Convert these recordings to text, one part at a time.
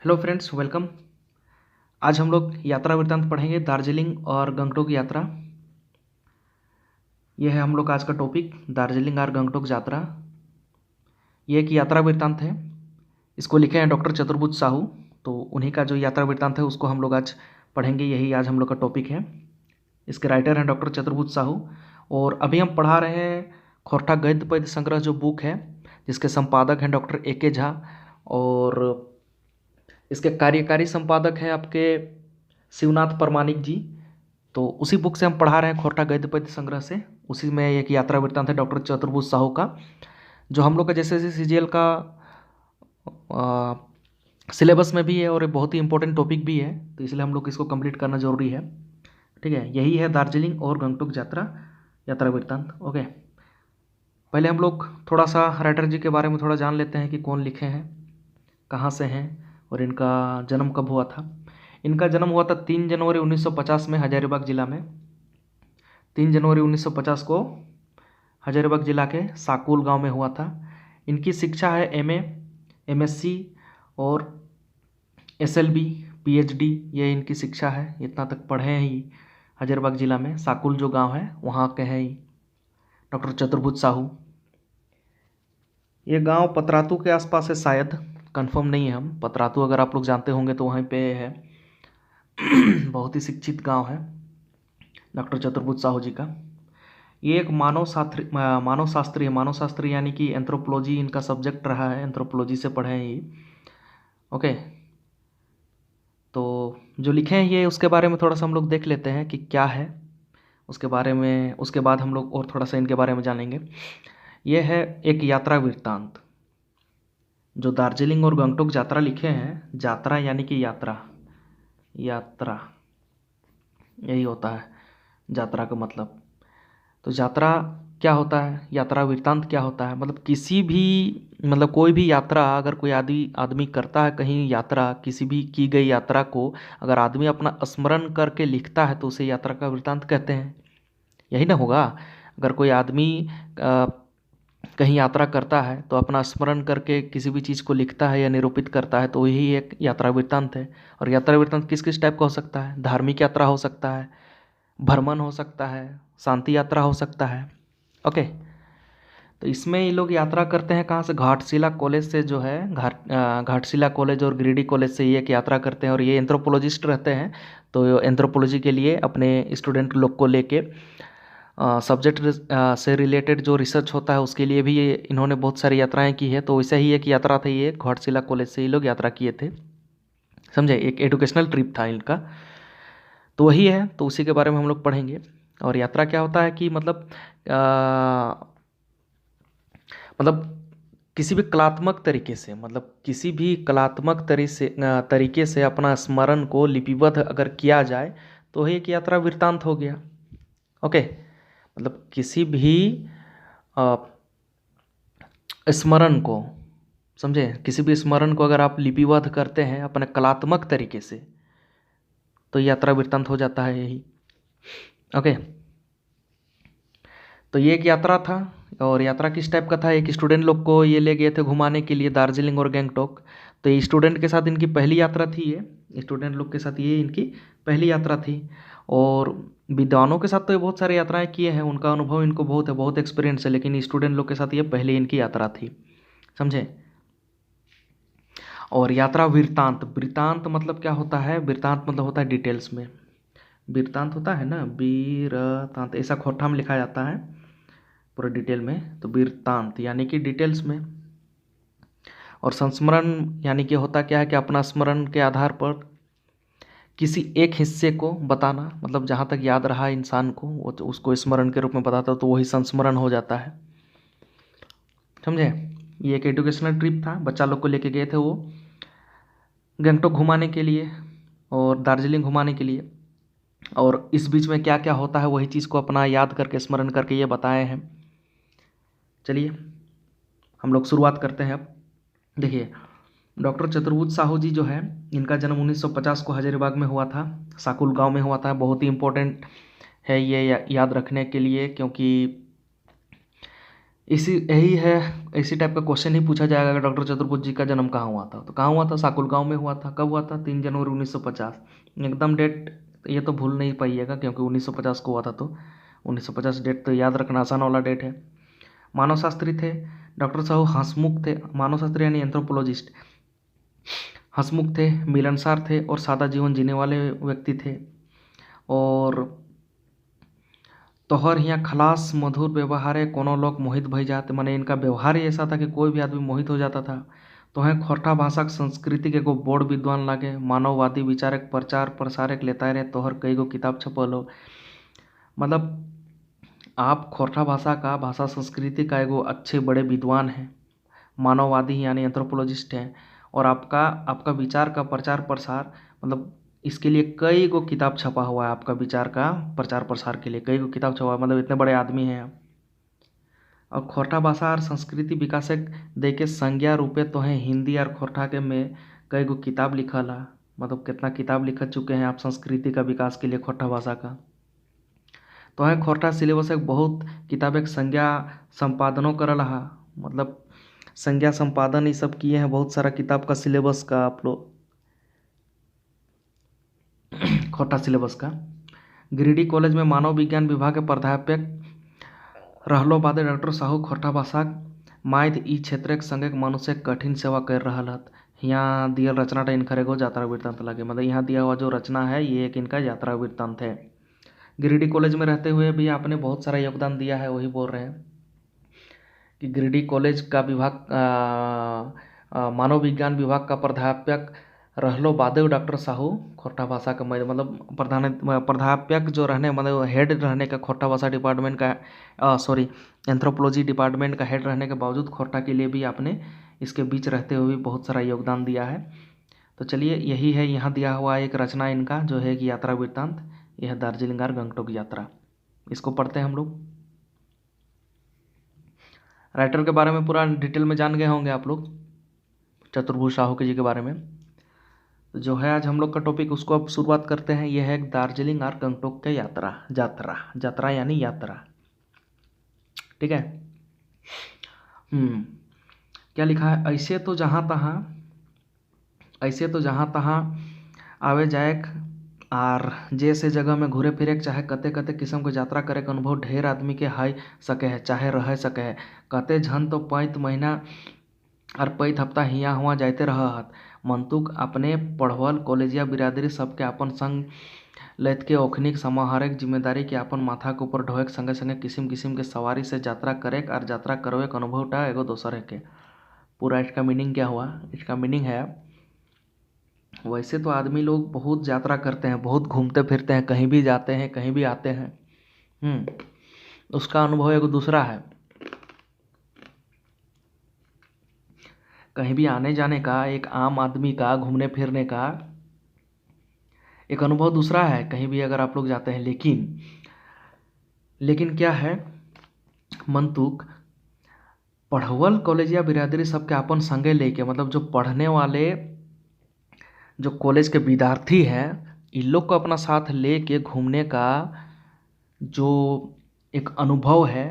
Hello friends, welcome. आज हम लोग यात्रा वृत्तांत पढ़ेंगे, दार्जिलिंग और गंगटोक यात्रा। यह है हम लोग का आज का टॉपिक, दार्जिलिंग और गंगटोक यात्रा। ये एक यात्रा वृत्तांत है। इसको लिखे हैं डॉक्टर चतुर्भुज साहू। तो उन्हीं का जो यात्रा वृत्तांत है उसको हम लोग आज पढ़ेंगे। यही आज हम लोग का टॉपिक है। इसके राइटर हैं डॉक्टर चतुर्भुज साहू। और अभी हम पढ़ा रहे हैं खोरठा गद्य पद्य संग्रह जो बुक है, जिसके संपादक हैं डॉक्टर ए.के. झा। और इसके कार्यकारी संपादक हैं आपके शिवनाथ परमानिक जी। तो उसी बुक से हम पढ़ा रहे हैं, खोरठा गद्य पद्य संग्रह से। उसी में एक यात्रा वृत्तांत है डॉक्टर चतुर्भुज साहू का, जो हम लोग का जैसे जैसे सीजीएल का सिलेबस में भी है और ये बहुत ही इंपॉर्टेंट टॉपिक भी है, तो इसलिए हम लोग इसको कंप्लीट करना जरूरी है। ठीक है, यही है दार्जिलिंग और गंगटोक यात्रा वृत्तांत। ओके, पहले हम लोग थोड़ा सा राइटर जी के बारे में थोड़ा जान लेते हैं कि कौन लिखे हैं, कहाँ से हैं और इनका जन्म कब हुआ था। इनका जन्म हुआ था 3 जनवरी 1950 में हजारीबाग जिला में। 3 जनवरी 1950 को हजारीबाग जिला के साकुल गांव में हुआ था। इनकी शिक्षा है एमए, एमएससी और एसएलबी, पीएचडी, ये इनकी शिक्षा है। इतना तक पढ़े हैं ही हजारीबाग जिला में। साकुल जो गांव है वहाँ के हैं डॉक्टर चतुर्भुज साहू। ये गांव पतरातू के आसपास है, शायद कंफर्म नहीं है हम। पतरातू अगर आप लोग जानते होंगे तो वहीं पे है। बहुत ही शिक्षित गांव है डॉक्टर चतुर्भुज साहू जी का। ये एक मानव शास्त्री यानी कि एंथ्रोपोलॉजी इनका सब्जेक्ट रहा है। एंथ्रोपोलॉजी से पढ़े हैं ये। ओके, तो जो लिखे हैं ये, उसके बारे में थोड़ा सा हम लोग देख लेते हैं कि क्या है उसके बारे में। उसके बाद हम लोग और थोड़ा सा इनके बारे में जानेंगे। ये है एक यात्रा वृत्तांत। जो दार्जिलिंग और गंगटोक यात्रा लिखे हैं, यात्रा यानी कि यात्रा, यात्रा यही होता है यात्रा का मतलब। तो यात्रा क्या होता है, यात्रा वृत्तांत क्या होता है, मतलब किसी भी, मतलब कोई भी यात्रा अगर कोई आदमी करता है कहीं यात्रा, किसी भी की गई यात्रा को अगर आदमी अपना स्मरण करके लिखता है तो उसे यात्रा का वृत्तांत कहते हैं। यही ना होगा। अगर कोई आदमी कहीं यात्रा करता है तो अपना स्मरण करके किसी भी चीज़ को लिखता है या निरूपित करता है, तो यही एक यात्रा वृत्तांत है। और यात्रा वृत्तांत किस किस टाइप का हो सकता है? धार्मिक यात्रा हो सकता है, भ्रमण हो सकता है, शांति यात्रा हो सकता है। ओके, तो इसमें ये लोग यात्रा करते हैं कहाँ से? घाटशिला कॉलेज से, जो है घाटशिला कॉलेज और गिरिडीह कॉलेज से ये एक यात्रा करते हैं। और ये एंथ्रोपोलॉजिस्ट रहते हैं, तो एंथ्रोपोलॉजी के लिए अपने स्टूडेंट लोग को लेके सब्जेक्ट से रिलेटेड जो रिसर्च होता है उसके लिए भी ये इन्होंने बहुत सारी यात्राएं की है। तो वैसे ही एक यात्रा थी, ये घाटशिला कॉलेज से ये लोग यात्रा किए थे। समझे, एक एजुकेशनल ट्रिप था इनका। तो वही है, तो उसी के बारे में हम लोग पढ़ेंगे। और यात्रा क्या होता है कि मतलब किसी भी कलात्मक तरीके से, मतलब किसी भी कलात्मक तरीके से अपना स्मरण को लिपिबद्ध अगर किया जाए तो वही एक यात्रा वृत्तांत हो गया। ओके, मतलब किसी भी स्मरण को, समझे, किसी भी स्मरण को अगर आप लिपिबद्ध करते हैं अपने कलात्मक तरीके से तो यात्रा वृत्तांत हो जाता है यही। ओके, तो ये एक यात्रा था। और यात्रा किस टाइप का था? एक स्टूडेंट लोग को ये ले गए थे घुमाने के लिए दार्जिलिंग और गंगटोक। तो ये स्टूडेंट के साथ इनकी पहली यात्रा थी। ये स्टूडेंट लोग के साथ ये इनकी पहली यात्रा थी। और विद्वानों के साथ तो ये बहुत सारी यात्राएं किए हैं, उनका अनुभव इनको बहुत है, बहुत एक्सपीरियंस है, लेकिन स्टूडेंट लोग के साथ ये पहली इनकी यात्रा थी। समझे। और यात्रा वृत्तांत, वृत्तांत मतलब क्या होता है? वृत्तांत मतलब होता है डिटेल्स में। वृत्तांत होता है ना, वृत्तांत, ऐसा खोरठा में लिखा जाता है पूरा डिटेल में। तो वृत्तांत यानी कि डिटेल्स में। और संस्मरण यानी कि होता क्या है कि अपना स्मरण के आधार पर किसी एक हिस्से को बताना, मतलब जहाँ तक याद रहा इंसान को वो तो उसको स्मरण के रूप में बताता, तो वही संस्मरण हो जाता है। समझे। ये एक एजुकेशनल ट्रिप था, बच्चा लोग को लेके गए थे वो गंगटोक घुमाने के लिए और दार्जिलिंग घुमाने के लिए। और इस बीच में क्या क्या होता है वही चीज़ को अपना याद करके, स्मरण करके ये बताए हैं। चलिए हम लोग शुरुआत करते हैं अब। देखिए, डॉक्टर चतुर्भुज साहू जी जो है, इनका जन्म 1950 को हजारीबाग में हुआ था, साकुल गांव में हुआ था। बहुत ही इम्पोर्टेंट है ये याद रखने के लिए, क्योंकि यही है, इसी टाइप का क्वेश्चन ही पूछा जाएगा कि डॉक्टर चतुर्भुज जी का जन्म कहाँ हुआ था। तो कहाँ हुआ था? साकुल गांव में हुआ था। कब हुआ था? 3 जनवरी 1950। एकदम डेट ये तो भूल नहीं पाइएगा, क्योंकि 1950 को हुआ था, तो 1950 डेट तो याद रखना आसान वाला डेट है। मानव शास्त्री थे डॉक्टर साहू हंसमुख थे। मानव शास्त्री यानी एंथ्रोपोलॉजिस्ट। हंसमुख थे, मिलनसार थे और सादा जीवन जीने वाले व्यक्ति थे। और तोहर हियाँ खलास मधुर व्यवहारे कोनो लोग मोहित भई जाते, माने इनका व्यवहार ही ऐसा था कि कोई भी आदमी मोहित हो जाता था। तोहें खोरठा भाषा संस्कृति के एगो बोर्ड विद्वान लागे, मानववादी विचारक प्रचार प्रसारक लेता रहे। तोहर कई गो किताब छपल हो। मतलब आप खोरठा भाषा का, भाषा संस्कृति का एगो अच्छे बड़े विद्वान हैं, मानववादी यानी एंथ्रोपोलॉजिस्ट हैं। और आपका आपका विचार का प्रचार प्रसार, मतलब इसके लिए कई गो किताब छपा हुआ है। आपका विचार का प्रचार प्रसार के लिए कई गो किताब छपा हुआ है, मतलब इतने बड़े आदमी हैं आप। और खोरठा भाषा और संस्कृति विकासक दे के संज्ञा रूपे तो हैं हिंदी और खोरठा के में कई गो किताब लिखल है। मतलब कितना किताब लिख चुके हैं आप संस्कृति का विकास के लिए खोरठा भाषा का। तो है खोरठा सिलेबस एक बहुत किताब एक संज्ञा संपादनों करल हा, मतलब संज्ञा संपादन ये सब किए हैं बहुत सारा किताब का सिलेबस का आप लोग खोटा सिलेबस का। गिरिडीह कॉलेज में मानव विज्ञान विभाग के प्राध्यापक रहलो बादे डॉक्टर साहू खोरठा भाषाक माइत ई क्षेत्रक संगे मनुष्य कठिन सेवा कर रहल हत। यहाँ दियल रचनाटा इनकर एगो यात्रा वृत्तांत लगे, मतलब यहाँ दिया हुआ जो रचना है ये एक इनका यात्रा वृत्तांत है। गिरिडीह कॉलेज में रहते हुए भी आपने बहुत सारा योगदान दिया है, वही बोल रहे हैं कि गिरिडीह कॉलेज का विभाग मानव विज्ञान विभाग का प्राध्यापक रहलो बादेव डॉक्टर साहू खोरठा भाषा का मतलब प्राध्यापक जो रहने, मतलब हेड रहने का खोरठा भाषा डिपार्टमेंट का, सॉरी एंथ्रोपोलॉजी डिपार्टमेंट का हेड रहने के बावजूद खोरठा के लिए भी आपने इसके बीच रहते हुए भी बहुत सारा योगदान दिया है। तो चलिए यही है, यहाँ दिया हुआ एक रचना इनका जो है कि यात्रा वृत्तांत, यह है दार्जिलिंग और गंगटोक यात्रा। इसको पढ़ते हैं हम लोग। राइटर के बारे में पूरा डिटेल में जान गए होंगे आप लोग, चतुर्भुज साहू के जी के बारे में। तो जो है आज हम लोग का टॉपिक उसको अब शुरुआत करते हैं। यह है दार्जिलिंग और गंगटोक के यात्रा। यात्रा यात्रा यानी यात्रा, ठीक है। क्या लिखा है? ऐसे तो जहाँ तहाँ आवे जाएक आर जैसे जगह में घूरे फिरे चाहे कते कते किस्म के यात्रा करे के अनुभव ढेर आदमी के हाई सके है, चाहे रह सके है। कते झन तो 5 महीना और 5 हफ्ता हियाँ हुआ जाते रहत। मंतुक अपने पढ़वल कॉलेजिया बिरादरी सबके अपन संग लैत के ओखनिक समाहरक जिम्मेदारी के अपन माथा के ऊपर ढोएक संगे संगे किस्म किस्म के सवारी से यात्रा करे और यात्रा करवे के अनुभवटा एगो दोसर है के। पूरा इसका मीनिंग क्या हुआ? इसका मीनिंग है वैसे तो आदमी लोग बहुत यात्रा करते हैं, बहुत घूमते फिरते हैं, कहीं भी जाते हैं कहीं भी आते हैं। उसका अनुभव एगो दूसरा है। कहीं भी आने जाने का, एक आम आदमी का घूमने फिरने का एक अनुभव दूसरा है कहीं भी अगर आप लोग जाते हैं। लेकिन क्या है, मंतुक पढ़वल कॉलेजिया बिरादरी सबके अपन संगे लेके, मतलब जो पढ़ने वाले जो कॉलेज के विद्यार्थी हैं इन लोग को अपना साथ लेके घूमने का जो एक अनुभव है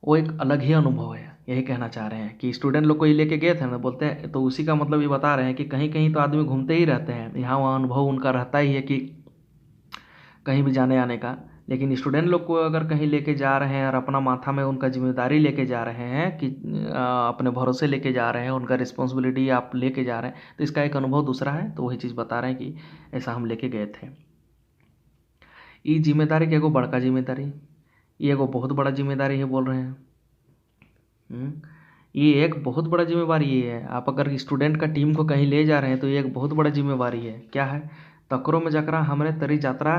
वो एक अलग ही अनुभव है। यही कहना चाह रहे हैं कि स्टूडेंट लोग को ये लेके गए थे ना, बोलते हैं तो उसी का मतलब ये बता रहे हैं कि कहीं कहीं तो आदमी घूमते ही रहते हैं, यहाँ वहाँ अनुभव उनका रहता ही है कि कहीं भी जाने आने का। लेकिन स्टूडेंट लोग को अगर कहीं लेके जा रहे हैं और अपना माथा में उनका जिम्मेदारी लेके जा रहे हैं कि अपने भरोसे लेके जा रहे हैं, उनका रिस्पॉन्सिबिलिटी आप लेके जा रहे हैं, तो इसका एक अनुभव दूसरा है। तो वही चीज़ बता रहे हैं कि ऐसा हम लेके गए थे। ये जिम्मेदारी के एगो बड़का जिम्मेदारी, ये एगो बहुत बड़ा जिम्मेदारी है बोल रहे हैं। ये एक बहुत बड़ा जिम्मेवारी ये है। आप अगर स्टूडेंट का टीम को कहीं ले जा रहे हैं तो ये एक बहुत बड़ा जिम्मेवारी है। क्या है? तकरो में जकरा हमरे तरी यात्रा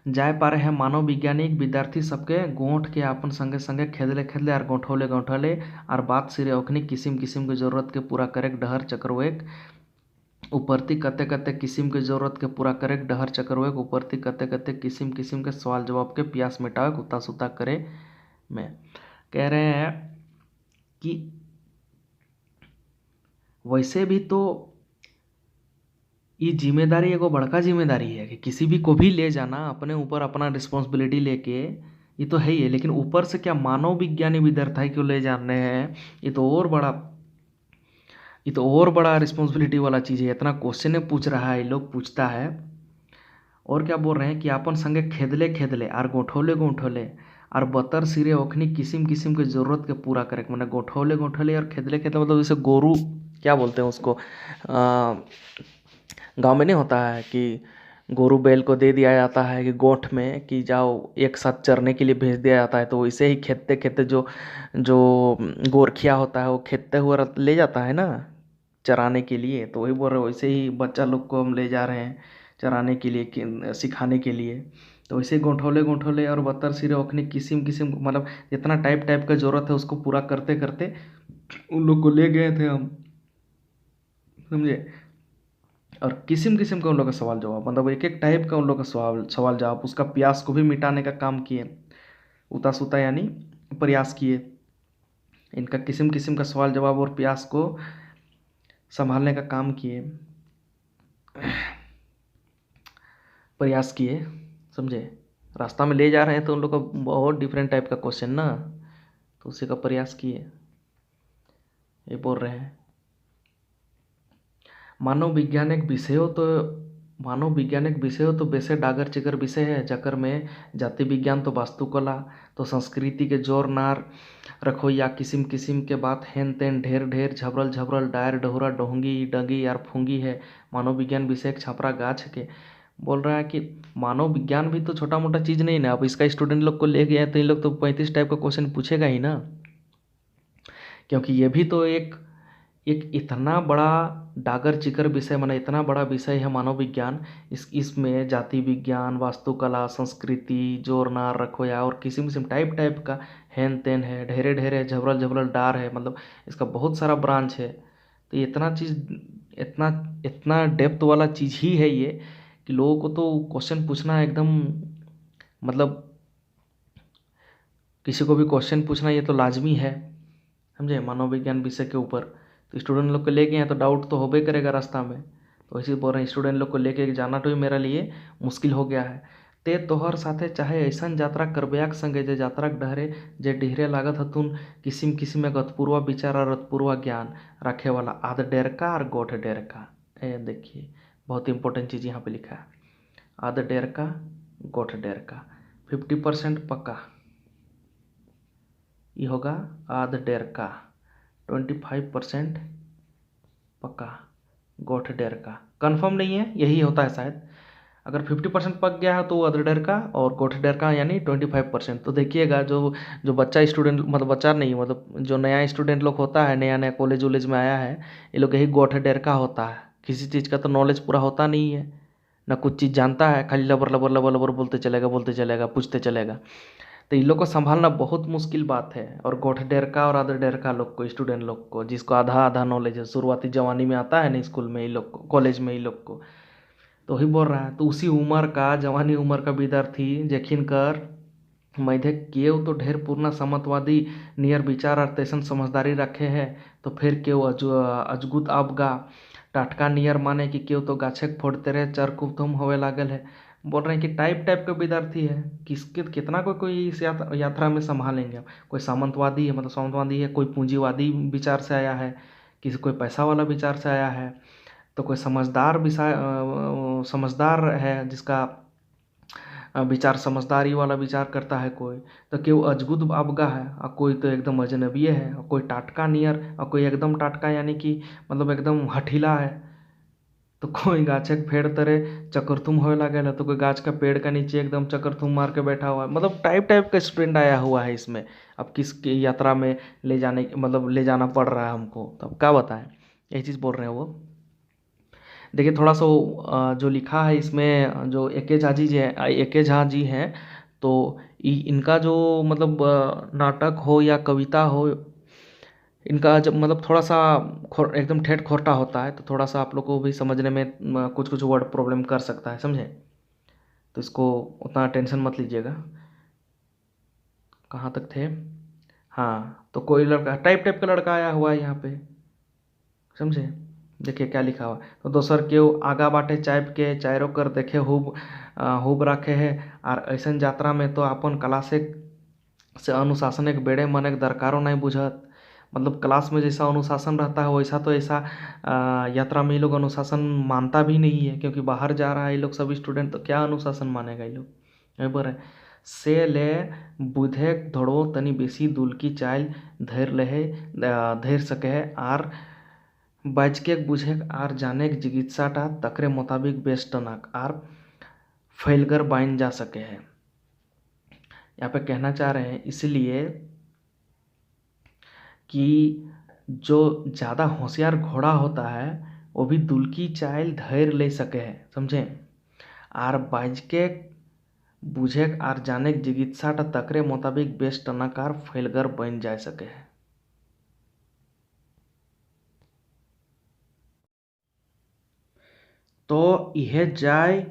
जाए पा रहे हैं मानव वैज्ञानिक विद्यार्थी सबके गोंठ के अपन संगे संगे खेदले और गौठौले और बात सिरे ओखनी किस्म किस्म के जरूरत के पूरा करे डहर चक्रवेक उपरती कते कते किस्म के जरूरत के पूरा करे डहर चक्रवेक उपरती कते कते किस्म किस्म के सवाल जवाब के प्यास मिटावे उता सुता करे में। कह रहे हैं कि वैसे भी तो ये जिम्मेदारी एगो बड़का जिम्मेदारी है कि किसी भी को भी ले जाना अपने ऊपर, अपना रिस्पॉन्सिबिलिटी लेके ये तो है ही है, लेकिन ऊपर से क्या मानव विज्ञानी विद्यार्थी क्यों ले जाने हैं, ये तो और बड़ा रिस्पॉन्सिबिलिटी वाला चीज़ है। इतना क्वेश्चन पूछ रहा है, ये लोग पूछता है। और क्या बोल रहे हैं कि अपन संगे खेदले खेदले आर गोठौले गोठौले और बतर सिरे ओखनी किस्म किस्म के जरूरत के पूरा करे, मैंने गोठौले गोठौले और खेदले खेदले मतलब जैसे गोरू क्या बोलते हैं उसको, गांव में नहीं होता है कि गोरू बैल को दे दिया जाता है कि गोठ में कि जाओ एक साथ चरने के लिए भेज दिया जाता है, तो वैसे ही खेतते खेतते जो जो गोरखिया होता है वो खेतते हुए ले जाता है ना चराने के लिए। तो वही बोल रहे वैसे ही बच्चा लोग को हम ले जा रहे हैं चराने के लिए सिखाने के लिए। तो वैसे ही गोठौले गोठौले और बतर सिरे ओखनी किस्म किस्म मतलब जितना टाइप टाइप का ज़रूरत है उसको पूरा करते करते उन लोग को ले गए थे हम, समझे। और किस्म किस्म का उन लोग का सवाल जवाब, मतलब एक एक टाइप का उन लोग का सवाल जवाब, उसका प्यास को भी मिटाने का काम किए, उता सुता यानी प्रयास किए। इनका किस्म किस्म का सवाल जवाब और प्यास को संभालने का काम किए, प्रयास किए, समझे। रास्ता में ले जा रहे हैं तो उन लोग का बहुत डिफरेंट टाइप का क्वेश्चन ना, तो उसी का प्रयास किए, ये बोल रहे हैं। मानव वैज्ञानिक विषय हो तो वैसे डागर चिगर विषय है, जकर में जाति विज्ञान तो वास्तुकला तो संस्कृति के जोर नार रखो या किस्म किस्म के बात हेन तेन ढेर ढेर झबरल झबरल डायर डोहरा डोंगी डगी यार फूंगी है। मानव विज्ञान विषय एक छापरा गाछ के बोल रहा है कि मानव विज्ञान भी तो छोटा मोटा चीज़ नहीं ना। अब इसका स्टूडेंट लोग को ले गए तो इन लोग तो 35 टाइप का क्वेश्चन पूछेगा ही ना, क्योंकि ये भी तो एक एक इतना बड़ा डागर चिकर विषय, माना इतना बड़ा विषय है मानव विज्ञान। इसमें जाति विज्ञान वास्तुकला संस्कृति जोर नार रखोया और किस्म किस्म टाइप टाइप का हेन तेन है, ढेरे ढेरे झबरल झबरल डार है, मतलब इसका बहुत सारा ब्रांच है। तो इतना चीज़ इतना इतना डेप्थ वाला चीज़ ही है ये कि लोगों को तो क्वेश्चन पूछना एकदम, मतलब किसी को भी क्वेश्चन पूछना ये तो लाजमी है, समझे, मानव विज्ञान विषय के ऊपर। तो स्टूडेंट लोग को लेके हैं तो डाउट तो होबे करेगा रास्ता में, तो इसी बोल रहे हैं स्टूडेंट लोग को लेके जाना तो ही मेरे लिए मुश्किल हो गया है। ते तोहर साथे चाहे ऐसा यात्रा करबयाक संगे जे यात्रा डहरे जे डिहरे लागत हतुन किसिम किसिम गतपूर्वा विचार और रतपूर्वा ज्ञान रखे वाला आध डेरका और गोठ डेरका। ये देखिए बहुत इंपॉर्टेंट चीज़ यहाँ पे लिखा है, आध डेरका गोठ डेरका। 50% पक्का ये होगा आध डेरका, 25% पक्का गोठ डेरका। कंफर्म नहीं है, यही होता है शायद। अगर 50% पक गया है तो अदर डेरका और गोठ डेरका यानी 25%। तो देखिएगा जो जो बच्चा स्टूडेंट, मतलब बच्चा नहीं, मतलब जो नया स्टूडेंट लोग होता है, नया नया कॉलेज वॉलेज में आया है, ये लोग यही गोठ डेरका होता है। किसी चीज़ का तो नॉलेज पूरा होता नहीं है, ना कुछ चीज़ जानता है, खाली लबर लबर लबर लबर बोलते चलेगा पूछते चलेगा। तो इन लोग को संभालना बहुत मुश्किल बात है। और गोठ डेरका और अदर डेरका लोग को, स्टूडेंट लोग को, जिसको आधा आधा नॉलेज है, शुरुआती जवानी में आता है ना स्कूल में, इन लोग को कॉलेज में इन लोग को, तो वही बोल रहा है। तो उसी उम्र का जवानी उम्र का विद्यार्थी जेखिन कर मैधे केव तो ढेर पूर्णा समतवादी नियर विचार और तैसन समझदारी रखे है, तो फिर केव अजगुत आपगा टाटका नियर माने कि केव तो गाछे फोड़ते रहे चरकुतुम होवे लागल है। बोल रहे हैं कि टाइप टाइप का विद्यार्थी है, किसके कितना कोई इस यात्रा में संभालेंगे। कोई सामंतवादी है, मतलब सामंतवादी है, कोई पूंजीवादी विचार से आया है, किसी कोई पैसा वाला विचार से आया है, तो कोई समझदार है जिसका विचार समझदारी वाला विचार करता है कोई, तो केव अजगुद अबगा है, और कोई तो एकदम अजनबी है, और कोई टाटका नियर, और कोई एकदम टाटका यानी कि मतलब एकदम हठीला है। तो कोई गाछ के पेड़ तरे चकरथुम होए लागल है, तो कोई गाछ का पेड़ का नीचे एकदम चकरथुम मार के बैठा हुआ है। मतलब टाइप टाइप का स्टूडेंट आया हुआ है इसमें। अब किस यात्रा में ले जाना पड़ रहा है हमको, तो अब क्या बताएं, यही चीज़ बोल रहे हैं वो। देखिए थोड़ा सा जो लिखा है इसमें, जो एके झा जी हैं, तो इनका जो मतलब नाटक हो या कविता हो, इनका जब मतलब थोड़ा सा एकदम ठेठ खोटा होता है, तो थोड़ा सा आप लोग को भी समझने में कुछ कुछ वर्ड प्रॉब्लम कर सकता है, समझे। तो इसको उतना टेंशन मत लीजिएगा। कहाँ तक थे, हाँ, तो कोई लड़का टाइप टाइप का लड़का आया हुआ है यहाँ पे, समझे। देखिए क्या लिखा हुआ, तो दोसर केहू आगा बाटे चाइप के चायरो कर देखे खूब रखे है, और ऐसन यात्रा में तो अपन कला से से अनुशासन एक बेड़े मन एक दरकारो नहीं बुझत। मतलब क्लास में जैसा अनुशासन रहता है वैसा तो ऐसा यात्रा में ये लोग अनुशासन मानता भी नहीं है, क्योंकि बाहर जा रहा है ये लोग सब स्टूडेंट, तो क्या अनुशासन मानेगा ये लोग। बराबर है। से ले बुधे धोड़ो तनी बेसी दुल की चाल धैर लहे धैर सके आर बाजके बुझे आर जाने चिकित्साटा तकरे मुताबिक बेस्टनक आर फैलगर बाइन जा सके है। यहाँ पे कहना चाह रहे हैं इसलिए कि जो ज़्यादा होशियार घोड़ा होता है वो भी दुल्की चाइल धैर्य ले सके है, समझें। आर बाजके बुझे आर जाने चिकित्सा तकरे मुताबिक बेस्ट टनाकार फैलगर बन जा सके है। तो यह जाय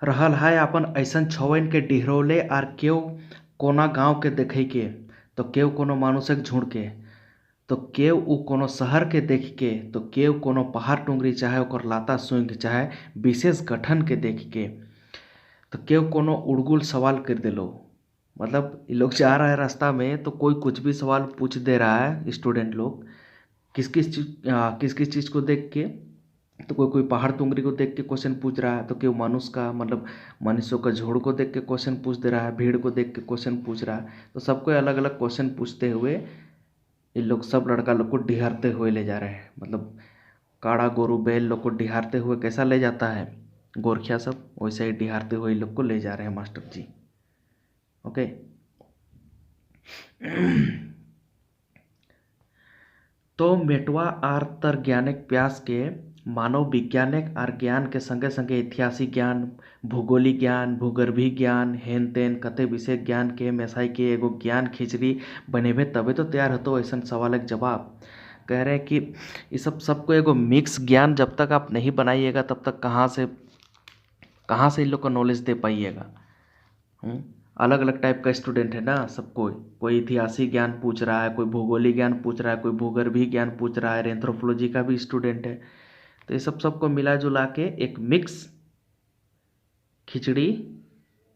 रहल है अपन ऐसन छवन के डिहरोले आर केव कोना गांव के देखे के, तो केव कोनो मानुषक झुंड के, तो केव उ कोनो शहर के देख के, तो केव कोनो पहाड़ टुंगरी चाहे ओकर लाता सूंघ चाहे विशेष गठन के देख के, तो केव कोनो उड़गुल सवाल कर दिलो। मतलब ये लोग जा रहा है रास्ता में तो कोई कुछ भी सवाल पूछ दे रहा है स्टूडेंट लोग, किस किस चीज़ को देख के, तो कोई पहाड़ टुंगरी को देख के क्वेश्चन पूछ रहा है, तो क्यों मनुष्य का मतलब मनुष्यों का झुंड को देख के क्वेश्चन पूछ दे रहा है, भीड़ को देख के क्वेश्चन पूछ रहा है। तो सबको अलग अलग क्वेश्चन पूछते हुए ये लोग सब लड़का लोग को डिहारते हुए ले जा रहे हैं। मतलब काड़ा गोरू बैल लोग को डिहारते हुए कैसा ले जाता है गोरखिया सब, वैसे ही डिहारते हुए लोग को ले जा रहे हैं मास्टर जी। ओके। तो मेटवा आर तर ज्ञानिक प्यास के मानव वैज्ञानिक आर ज्ञान के संगे संगे ऐतिहासिक ज्ञान, भूगोलिक ज्ञान, भूगर्भीय ज्ञान, हेन तेन कते विषय ज्ञान के मेसाई के एगो ज्ञान खिचड़ी बनेबे तबे तो तैयार होतो ऐसा सवाल के जवाब। कह रहे हैं कि ये सबको एगो मिक्स ज्ञान जब तक आप नहीं बनाइएगा तब तक कहाँ से इन लोग को नॉलेज दे पाइएगा। अलग अलग टाइप का स्टूडेंट है ना सब, कोई ऐतिहासिक ज्ञान पूछ रहा है, कोई भूगोलिक ज्ञान पूछ रहा है, कोई भूगर्भीय ज्ञान पूछ रहा है, एंथ्रोपोलॉजी का भी स्टूडेंट है। तो ये सबको मिला जुला के एक मिक्स खिचड़ी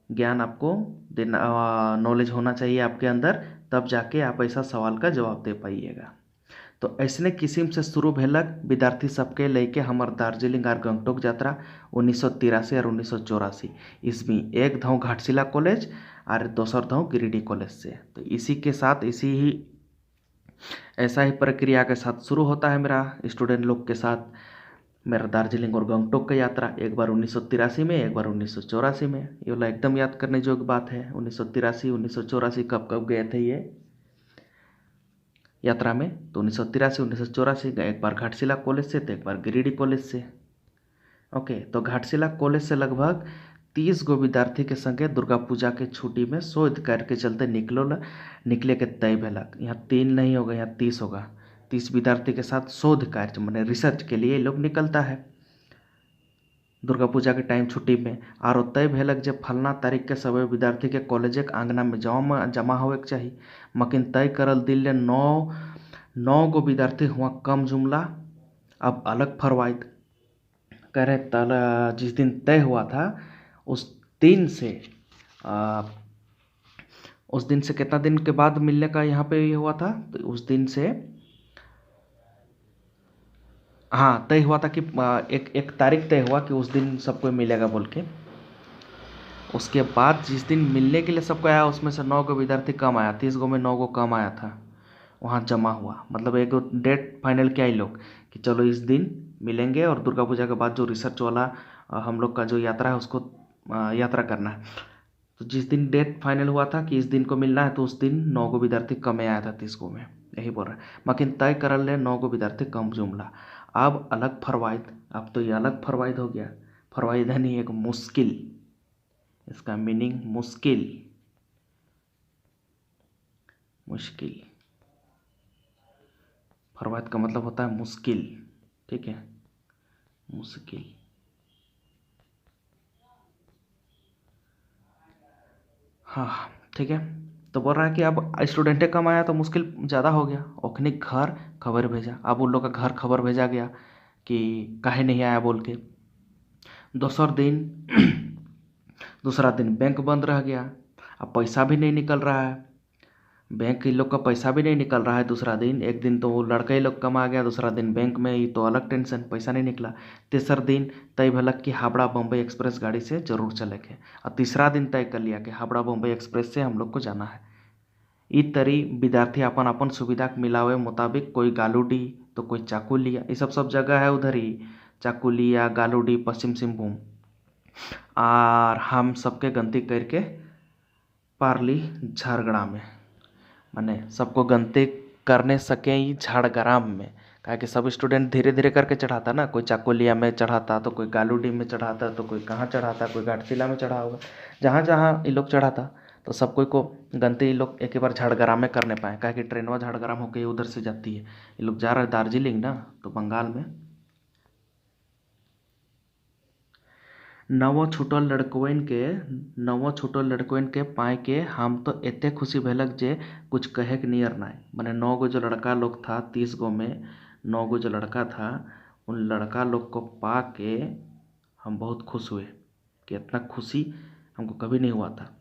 ज्ञान आपको देना, नॉलेज होना चाहिए आपके अंदर, तब जाके आप ऐसा सवाल का जवाब दे पाइएगा। तो ऐसने किस्म से शुरू भेलक विद्यार्थी सबके लेके हमार दार्जिलिंग और गंगटोक यात्रा 1983 और 1984 इसमें एक धाव घाटशिला कॉलेज और दूसर धाव गिरिडीह कॉलेज से। तो इसी के साथ ऐसा ही प्रक्रिया के साथ शुरू होता है मेरा स्टूडेंट लोग के साथ मेरा दार्जिलिंग और गंगटोक का यात्रा, एक बार 1983 में, एक बार 1984 में। ये वाला एकदम याद करने योग्य बात है। 1983 1984 कब कब गए थे ये यात्रा में, तो 1983 1984 एक बार घाटशिला कॉलेज से तो एक बार गिरिडीह कॉलेज से। ओके। तो घाटशिला कॉलेज से लगभग 30 गो विद्यार्थी के संगे दुर्गा पूजा के छुट्टी में शोध कार्य के चलते निकले के तय भेलक। यहाँ 3 नहीं होगा, यहाँ 30 होगा। 30 विद्यार्थी के साथ शोध कार्य मैंने रिसर्च के लिए लोग निकलता है दुर्गा पूजा के टाइम छुट्टी में। और तय भेलक जब फलना तारीख के सभी विद्यार्थी के कॉलेज के आंगना में जमा होवे के चाहिए। मकिन तय करल दिल ले 9 गो विद्यार्थी हुआ कम जुमला। अब अलग फरवाइद कह रहे जिस दिन तय हुआ था उस दिन से कितना दिन के बाद मिलने का यहाँ पे ये हुआ था, तो उस दिन से हाँ तय हुआ था कि एक तारीख तय हुआ कि उस दिन सबको मिलेगा बोल के। उसके बाद जिस दिन मिलने के लिए सबको आया उसमें से 9 गो विद्यार्थी कम आया, 30 गो में 9 गो कम आया था, वहाँ जमा हुआ। मतलब एक डेट फाइनल किया ही लोग कि चलो इस दिन मिलेंगे और दुर्गा पूजा के बाद जो रिसर्च वाला हम लोग का जो यात्रा है उसको यात्रा करना है। तो जिस दिन डेट फाइनल हुआ था कि इस दिन को मिलना है, तो उस दिन 9 गो विद्यार्थी कम आया था 30 गो में, यही बोल रहा है। मकिन तय करल ले 9 गो विद्यार्थी कम जुमला। अब अलग फरवाइद, अब तो ये अलग फरवाइद हो गया। फरवाइद है नहीं, एक मुश्किल, इसका मीनिंग मुश्किल फरवाइद का मतलब होता है मुश्किल, ठीक है, मुश्किल। हाँ ठीक है। तो बोल रहा है कि अब स्टूडेंटे कम आया तो मुश्किल ज़्यादा हो गया। ओखने घर खबर भेजा, अब उन लोग का घर खबर भेजा गया कि काहे नहीं आया बोल के। दूसरा दिन बैंक बंद रह गया, अब पैसा भी नहीं निकल रहा है। बैंक इन लोग का पैसा भी नहीं निकल रहा है दूसरा दिन। एक दिन तो वो लड़का ही लोग कमा गया, दूसरा दिन बैंक में ही तो अलग टेंशन, पैसा नहीं निकला। तीसरा दिन तय भलक कि हावड़ा बम्बई एक्सप्रेस गाड़ी से जरूर चलेंगे, और तीसरा दिन तय कर लिया कि हावड़ा बम्बई एक्सप्रेस से हम लोग को जाना है। ई तरी विद्यार्थी अपन अपन सुविधा के मिलावे मुताबिक कोई गालूडी तो कोई चाकू लिया, ये सब जगह है उधर ही। चाकू लिया, गालूडी, पश्चिम सिंहभूम, और हम सबके गलती करके पारली झारगड़ा में, माने सबको गलती करने सके ही झाड़ग्राम में। कहा कि सब स्टूडेंट धीरे धीरे करके चढ़ाता ना, कोई चाकुलिया में चढ़ाता, तो कोई गालूडी में चढ़ाता, तो कोई कहाँ चढ़ाता, कोई घाटशिला में चढ़ा होगा। जहाँ जहाँ ये लोग चढ़ाता तो सब कोई को गलती ये लोग एक बार झाड़ग्राम में करने पाए। कहा कि ट्रेनवा झाड़ग्राम होकर उधर से जाती है, ये लोग जा रहे हैं दार्जिलिंग ना, तो बंगाल में। नवो छूटल लड़कवन के पाए के हम तो एते खुशी भेलक जे कुछ कहे के नियर नाय। मैंने 9 गो जो लड़का लोग था, 30 गो में 9 गो जो लड़का था, उन लड़का लोग को पा के हम बहुत खुश हुए कि इतना खुशी हमको कभी नहीं हुआ था।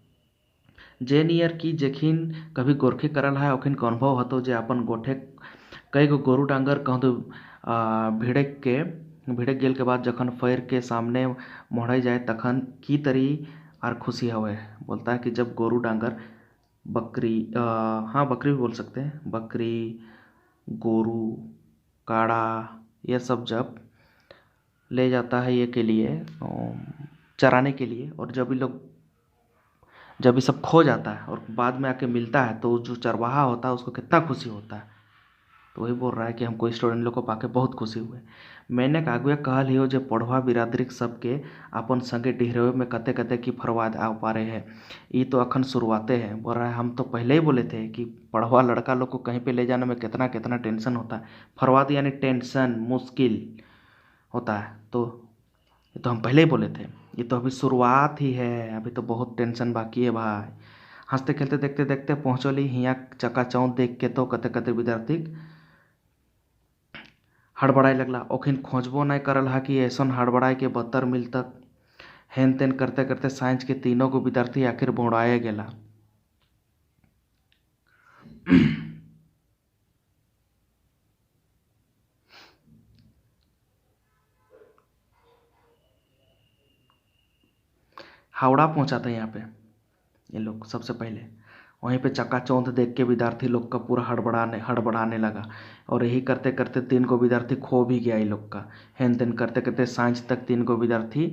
जे नियर की जेखिन कभी गोरखी करल है ओखिन के अनुभव हतो जे अपन गोठे कई गो गोरु डांगर कहूँ तो भिड़क गेल के बाद जखन फैर के सामने मोड़े जाए तखन की तरी आर खुशी हवे। बोलता है कि जब गोरु डांगर बकरी, हाँ बकरी भी बोल सकते हैं, बकरी, गोरू, काड़ा, ये सब जब ले जाता है ये के लिए चराने के लिए, और जब ये सब खो जाता है और बाद में आके मिलता है तो जो चरवाहा होता है उसको कितना खुशी होता है। तो वही बोल रहा है कि हमको स्टूडेंट लोग को पाके बहुत खुशी हुए। मैंने कागुए कहल हियो जे पढ़वा बिरादरी सबके अपन संगे डिहरवे में कते कते की फरवाद आ पा रहे हैं। ये तो अखन शुरुआते हैं। बोल रहा है हम तो पहले ही बोले थे कि पढ़वा लड़का लोग को कहीं पे ले जाने में कितना कितना टेंशन होता है। फरवाद यानी टेंशन, मुश्किल होता है। तो ये तो हम पहले ही बोले थे, ये तो अभी शुरुआत ही है, अभी तो बहुत टेंशन बाकी है भाई। हंसते खेलते देखते देखते पहुँचली हियाँ चकाचौंध देख के तो कते कते विद्यार्थी हड़बड़ाए लगला। ओखिन खोजबो नहीं करल हा कि ऐसन हड़बड़ाए के बत्तर मिल तक। हेन तेन करते करते साइंस के तीनों को विद्यार्थी आखिर बौड़ाए गेला। हावड़ा पहुंचा था यहाँ पे ये लोग सबसे पहले। वहीं पे चकाचौंध देख के विद्यार्थी लोग का पूरा हड़बड़ाने लगा, और यही करते करते 3 को विद्यार्थी खो भी गया ये लोग का। हेन तेन करते करते साइंस तक 3 को विद्यार्थी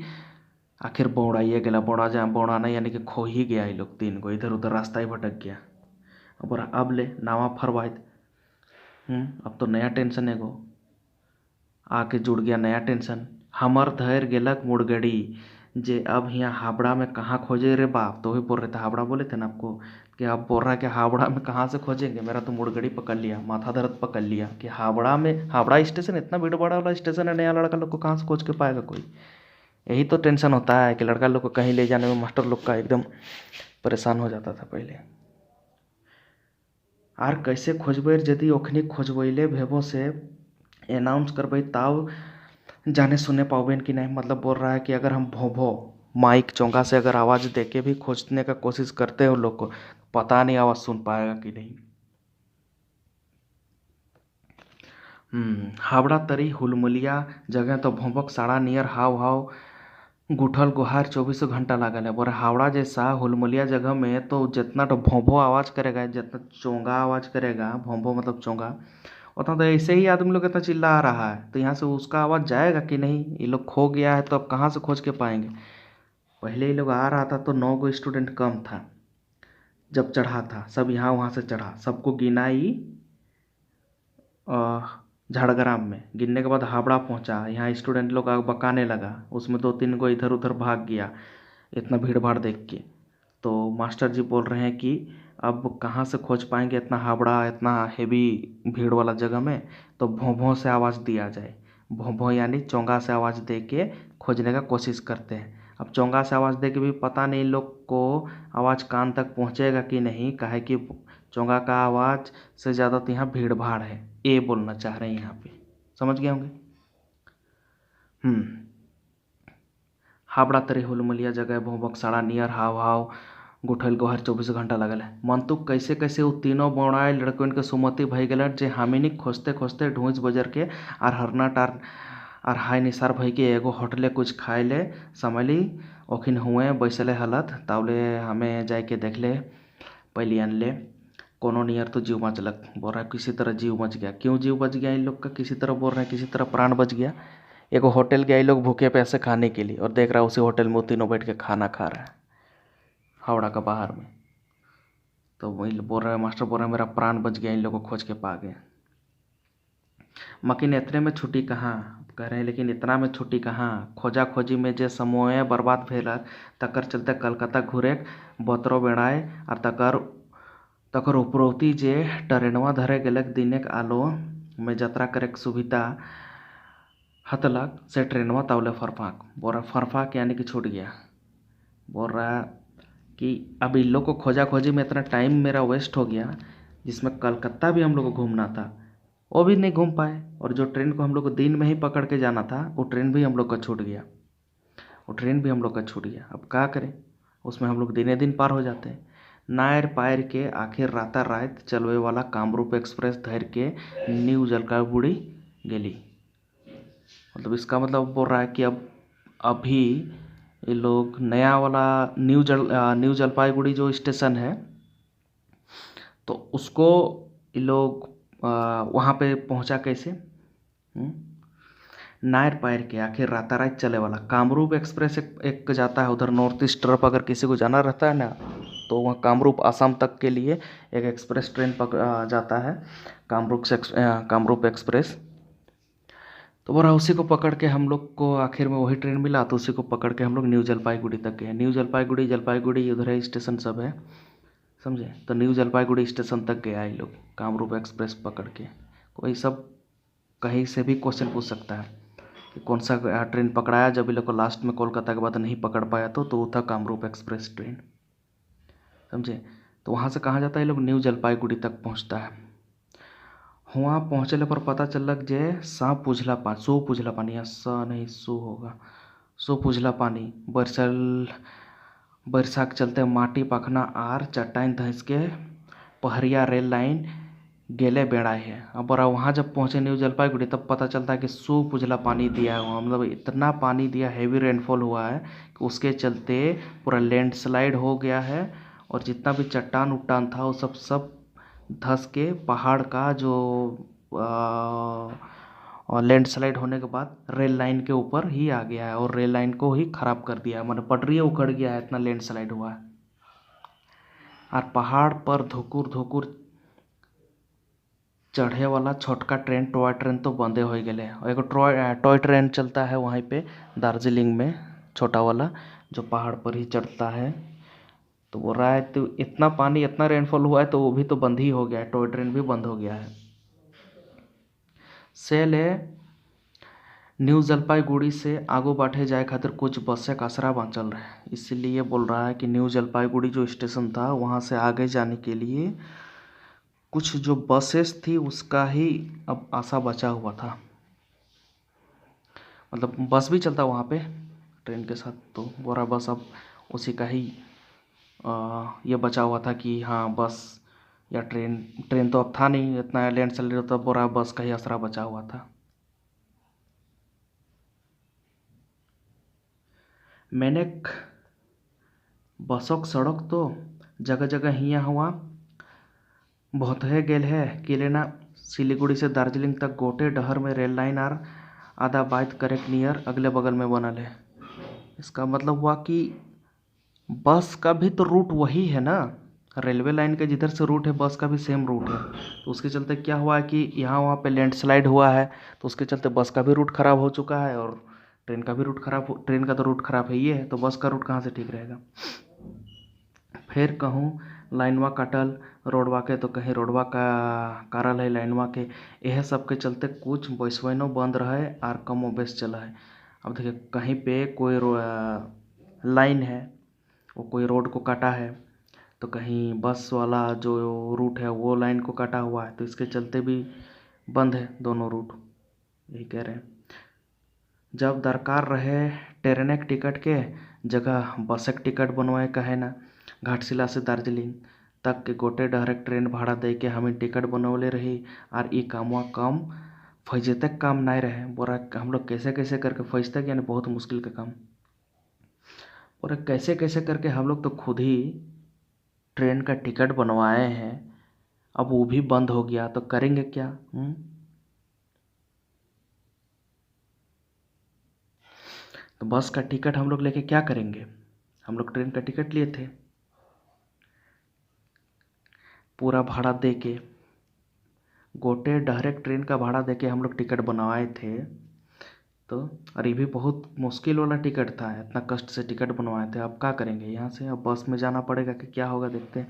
आखिर बौड़ाइए गेला। बौड़ाना यानी कि खो ही गया ये लोग 3 को, इधर उधर रास्ता ही भटक गया। अब ले नावा फरवाइत। अब तो नया टेंशन एगो आके जुड़ गया, नया टेंशन। हमर धैर गेलक मुड़गड़ी, जे अब यहाँ हावड़ा में कहाँ खोजे रे बाप। तो वही बोल रहे थे, हावड़ा बोले थे ना आपको, कि आप बोल रहा है कि हावड़ा में कहाँ से खोजेंगे, मेरा तो मुड़गड़ी पकड़ लिया, माथा दर्द पकड़ लिया कि हावड़ा स्टेशन इतना भीड़ भाड़ वाला स्टेशन है, नया लड़का लोग को कहाँ से खोज के पाएगा कोई। यही तो टेंशन होता है कि लड़का लोग को कहीं ले जाने में मास्टर लोग का एकदम परेशान हो जाता था पहले। आर कैसे खोजबै यदि ओखनी खोजबैले भेबो से अनाउंस करबै तब जाने सुने पाओगे कि नहीं। मतलब बोल रहा है कि अगर हम भोभो माइक चोंगा से अगर आवाज़ दे के भी खोजने का कोशिश करते हो लोग को, पता नहीं आवाज़ सुन पाएगा कि नहीं। हावड़ा तरी हुलमुलिया जगह तो भोंभक साड़ा नियर हाव हाव गुठल गुहार 24 घंटा लागल है। बोरा हावड़ा जैसा हुलमुलिया जगह में तो जितना तो भोंभो आवाज़ करेगा, जितना चोंगा आवाज़ करेगा, भोंभो मतलब चोंगा, उतना तो ऐसे ही आदमी लोग इतना चिल्ला रहा है, तो यहाँ से उसका आवाज़ जाएगा कि नहीं। ये लोग खो गया है तो अब कहाँ से खोज के पाएंगे। पहले ये लोग आ रहा था तो 9 गो स्टूडेंट कम था जब चढ़ा था, सब यहाँ वहाँ से चढ़ा, सबको गिनाई झाड़ग्राम में। गिनने के बाद हावड़ा पहुँचा, यहाँ स्टूडेंट लोग बकाने लगा, उसमें 2-3 को इधर उधर भाग गया इतना भीड़ भाड़ देख के। तो मास्टर जी बोल रहे हैं कि अब कहाँ से खोज पाएंगे इतना हावड़ा, इतना हेवी भीड़ वाला जगह में, तो भों से आवाज़ दिया जाए। भों यानी चोंगा से आवाज़ दे के खोजने का कोशिश करते हैं। अब चोंगा से आवाज़ दे के भी पता नहीं लोग को आवाज़ कान तक पहुँचेगा कि नहीं, काहे कि चोंगा का आवाज़ से ज़्यादा तो यहाँ भीड़ भाड़ है, ये बोलना चाह रहे हैं यहाँ पे। समझ गए होंगे। हावड़ा तरी हुलमुलिया जगह भोंबक साड़ा नियर हाव हाव गुठल को हर 24 घंटा लगल है। मंतुक कैसे कैसे वो तीनों बौड़ाए लड़कन के सुमति भई गल जे हामिनी खोजते खोजते ढूंढ बजर के आर हरना टार आर हाय निसार भई के एगो होटले कुछ खाए ले समझली ओखिन हुए बैसले हालत तावले हमें जाए के देख ले पहली आन ले कोनो नियर तो जीव बचलक। बोल रहा है किसी तरह जीव बच गया। क्यों जीव बच गया इन लोग का? किसी तरह बोल रहे हैं किसी तरह प्राण बच गया। एगो होटल गया, इन लोग भूखे पैसे खाने के लिए और देख रहा है उसी होटल में वो तीनों बैठ के खाना खा रहा है हावड़ा का बाहर में। तो वही बोल रहा है मास्टर बोल रहा है मेरा प्राण बच गया, इन लोगों को खोज के पा गए। मकिन इतने में छुट्टी कहाँ कह रहे हैं, लेकिन इतना में छुट्टी कहाँ। खोजा खोजी में जे समय बर्बाद भेलक तकर चलते कलकत्ता घूरे बोतरो बेड़ाए और तकर उपरोक्ति जे ट्रेनवा धरे गेलक दिनेक आलो में यात्रा करे सुविधा हतलक से ट्रेनवा तावले फरफाक। बोल रहा फरफाक यानी कि छूट गया। बोल रहा कि अब इन लोग को खोजा खोजी में इतना टाइम मेरा वेस्ट हो गया जिसमें कलकत्ता भी हम लोग को घूमना था वो भी नहीं घूम पाए, और जो ट्रेन को हम लोग को दिन में ही पकड़ के जाना था वो ट्रेन भी हम लोग का छूट गया। वो ट्रेन भी हम लोग का छूट गया। अब क्या करें, उसमें हम लोग दिने दिन पार हो जाते हैं। नायर पायर के आखिर राता रात चलवे वाला कामरूप एक्सप्रेस धर के न्यू जलपाईगुड़ी गेली। मतलब इसका मतलब बोल रहा है कि अब अभी ये लोग नया वाला न्यू जलपाईगुड़ी जो स्टेशन है तो उसको ये लोग वहाँ पे पहुँचा कैसे। नायर पायर के आखिर रातारात चले वाला कामरूप एक्सप्रेस एक जाता है उधर नॉर्थ ईस्ट तरफ। अगर किसी को जाना रहता है ना तो वहाँ कामरूप आसाम तक के लिए एक एक्सप्रेस ट्रेन जाता है कामरूप एक्सप्रेस। तो बोला उसी को पकड़ के हम लोग को आखिर में वही ट्रेन मिला तो उसी को पकड़ के हम लोग न्यू जलपाईगुड़ी तक गए। न्यू जलपाईगुड़ी उधर है स्टेशन सब है समझे। तो न्यू जलपाईगुड़ी स्टेशन तक गया ये लोग कामरूप एक्सप्रेस पकड़ के। कोई सब कहीं से भी क्वेश्चन पूछ सकता है कि कौन सा ट्रेन पकड़ाया जब ये लोग को लास्ट में कोलकाता के बाद नहीं पकड़ पाया तो वो था कामरूप एक्सप्रेस ट्रेन समझे। तो वहाँ से कहाँ जाता है ये लोग न्यू जलपाईगुड़ी तक पहुँचता है। वहाँ पहुँचले पर पता चलक जे सो पुझला पानी या स नहीं सो होगा सो पुझला पानी बरसा के चलते माटी पखना आर चट्टान धंस के पहरिया रेल लाइन गेले बेड़ाए है। अब वहाँ जब पहुँचे न्यू जलपाईगुड़ी तब पता चलता है कि सो पुझला पानी दिया है वहाँ। मतलब इतना पानी दिया, हैवी रेनफॉल हुआ है कि उसके चलते पूरा लैंडस्लाइड हो गया है और जितना भी चट्टान उट्टान था वो सब धंस के पहाड़ का जो लैंडस्लाइड होने के बाद रेल लाइन के ऊपर ही आ गया है और रेल लाइन को ही ख़राब कर दिया है। मतलब पटरी उखड़ गया है, इतना लैंडस्लाइड हुआ है। और पहाड़ पर धुकुर धुकुर चढ़े वाला छोटका ट्रेन टॉय ट्रेन तो बंदे हो गए। और एक टॉय ट्रेन चलता है वहीं पे दार्जिलिंग में, छोटा वाला जो पहाड़ पर ही चढ़ता है। तो बोल रहा है तो इतना पानी इतना रेनफॉल हुआ है तो वो भी तो बंद ही हो गया है, टॉय ट्रेन भी बंद हो गया है। सेले न्यू जलपाईगुड़ी से आगू बढ़े जाए खातिर कुछ बसें कसरा बाँचल रहे, इसलिए बोल रहा है कि न्यू जलपाईगुड़ी जो स्टेशन था वहाँ से आगे जाने के लिए कुछ जो बसेस थी उसका ही अब आशा बचा हुआ था। मतलब बस भी चलता वहाँ पे ट्रेन के साथ, तो बोल रहा बस अब उसी का ही ये बचा हुआ था कि हाँ बस या ट्रेन तो अब था नहीं, इतना लैंडस्लाइड होता। बोल रहा बस का ही आसरा बचा हुआ था। मैंने बसों सड़क तो जगह जगह हिया हुआ बहुत है गेल है कि लेना सिलीगुड़ी से दार्जिलिंग तक गोटे डहर में रेल लाइन आर आधा बात करेक्ट नियर अगले बगल में बनल है। इसका मतलब हुआ कि बस का भी तो रूट वही है ना, रेलवे लाइन के जिधर से रूट है बस का भी सेम रूट है। तो उसके चलते क्या हुआ कि यहाँ वहाँ पे लैंडस्लाइड हुआ है तो उसके चलते बस का भी रूट ख़राब हो चुका है और ट्रेन का भी रूट ट्रेन का तो रूट ख़राब है ही है, तो बस का रूट कहाँ से ठीक रहेगा। फिर कहूँ लाइनवा काटल रोडवा के तो कहीं रोडवा का कारल है लाइनवा के, यह सब के चलते कुछ बसवैनो बंद रहे और कमो बेस चला है। अब देखिए कहीं पे कोई लाइन है वो कोई रोड को काटा है तो कहीं बस वाला जो रूट है वो लाइन को काटा हुआ है, तो इसके चलते भी बंद है दोनों रूट। यही कह रहे हैं जब दरकार रहे ट्रेन के टिकट के जगह बस के टिकट बनवाए कहे ना घाटशिला से दार्जिलिंग तक के गोटे डायरेक्ट ट्रेन भाड़ा दे के हमें टिकट बनवले रही और ये कामवा काम फैजतक काम नहीं रहे। बोरा हम लोग कैसे कैसे करके फैजतक यानी बहुत मुश्किल का काम। और कैसे कैसे करके हम लोग तो खुद ही ट्रेन का टिकट बनवाए हैं, अब वो भी बंद हो गया तो करेंगे क्या? तो बस का टिकट हम लोग लेके क्या करेंगे? हम लोग ट्रेन का टिकट लिए थे, पूरा भाड़ा दे के, गोटे डायरेक्ट ट्रेन का भाड़ा दे के हम लोग टिकट बनवाए थे। तो और ये भी बहुत मुश्किल वाला टिकट था, इतना कष्ट से टिकट बनवाए थे। अब क्या करेंगे? यहाँ से अब बस में जाना पड़ेगा कि क्या होगा देखते हैं।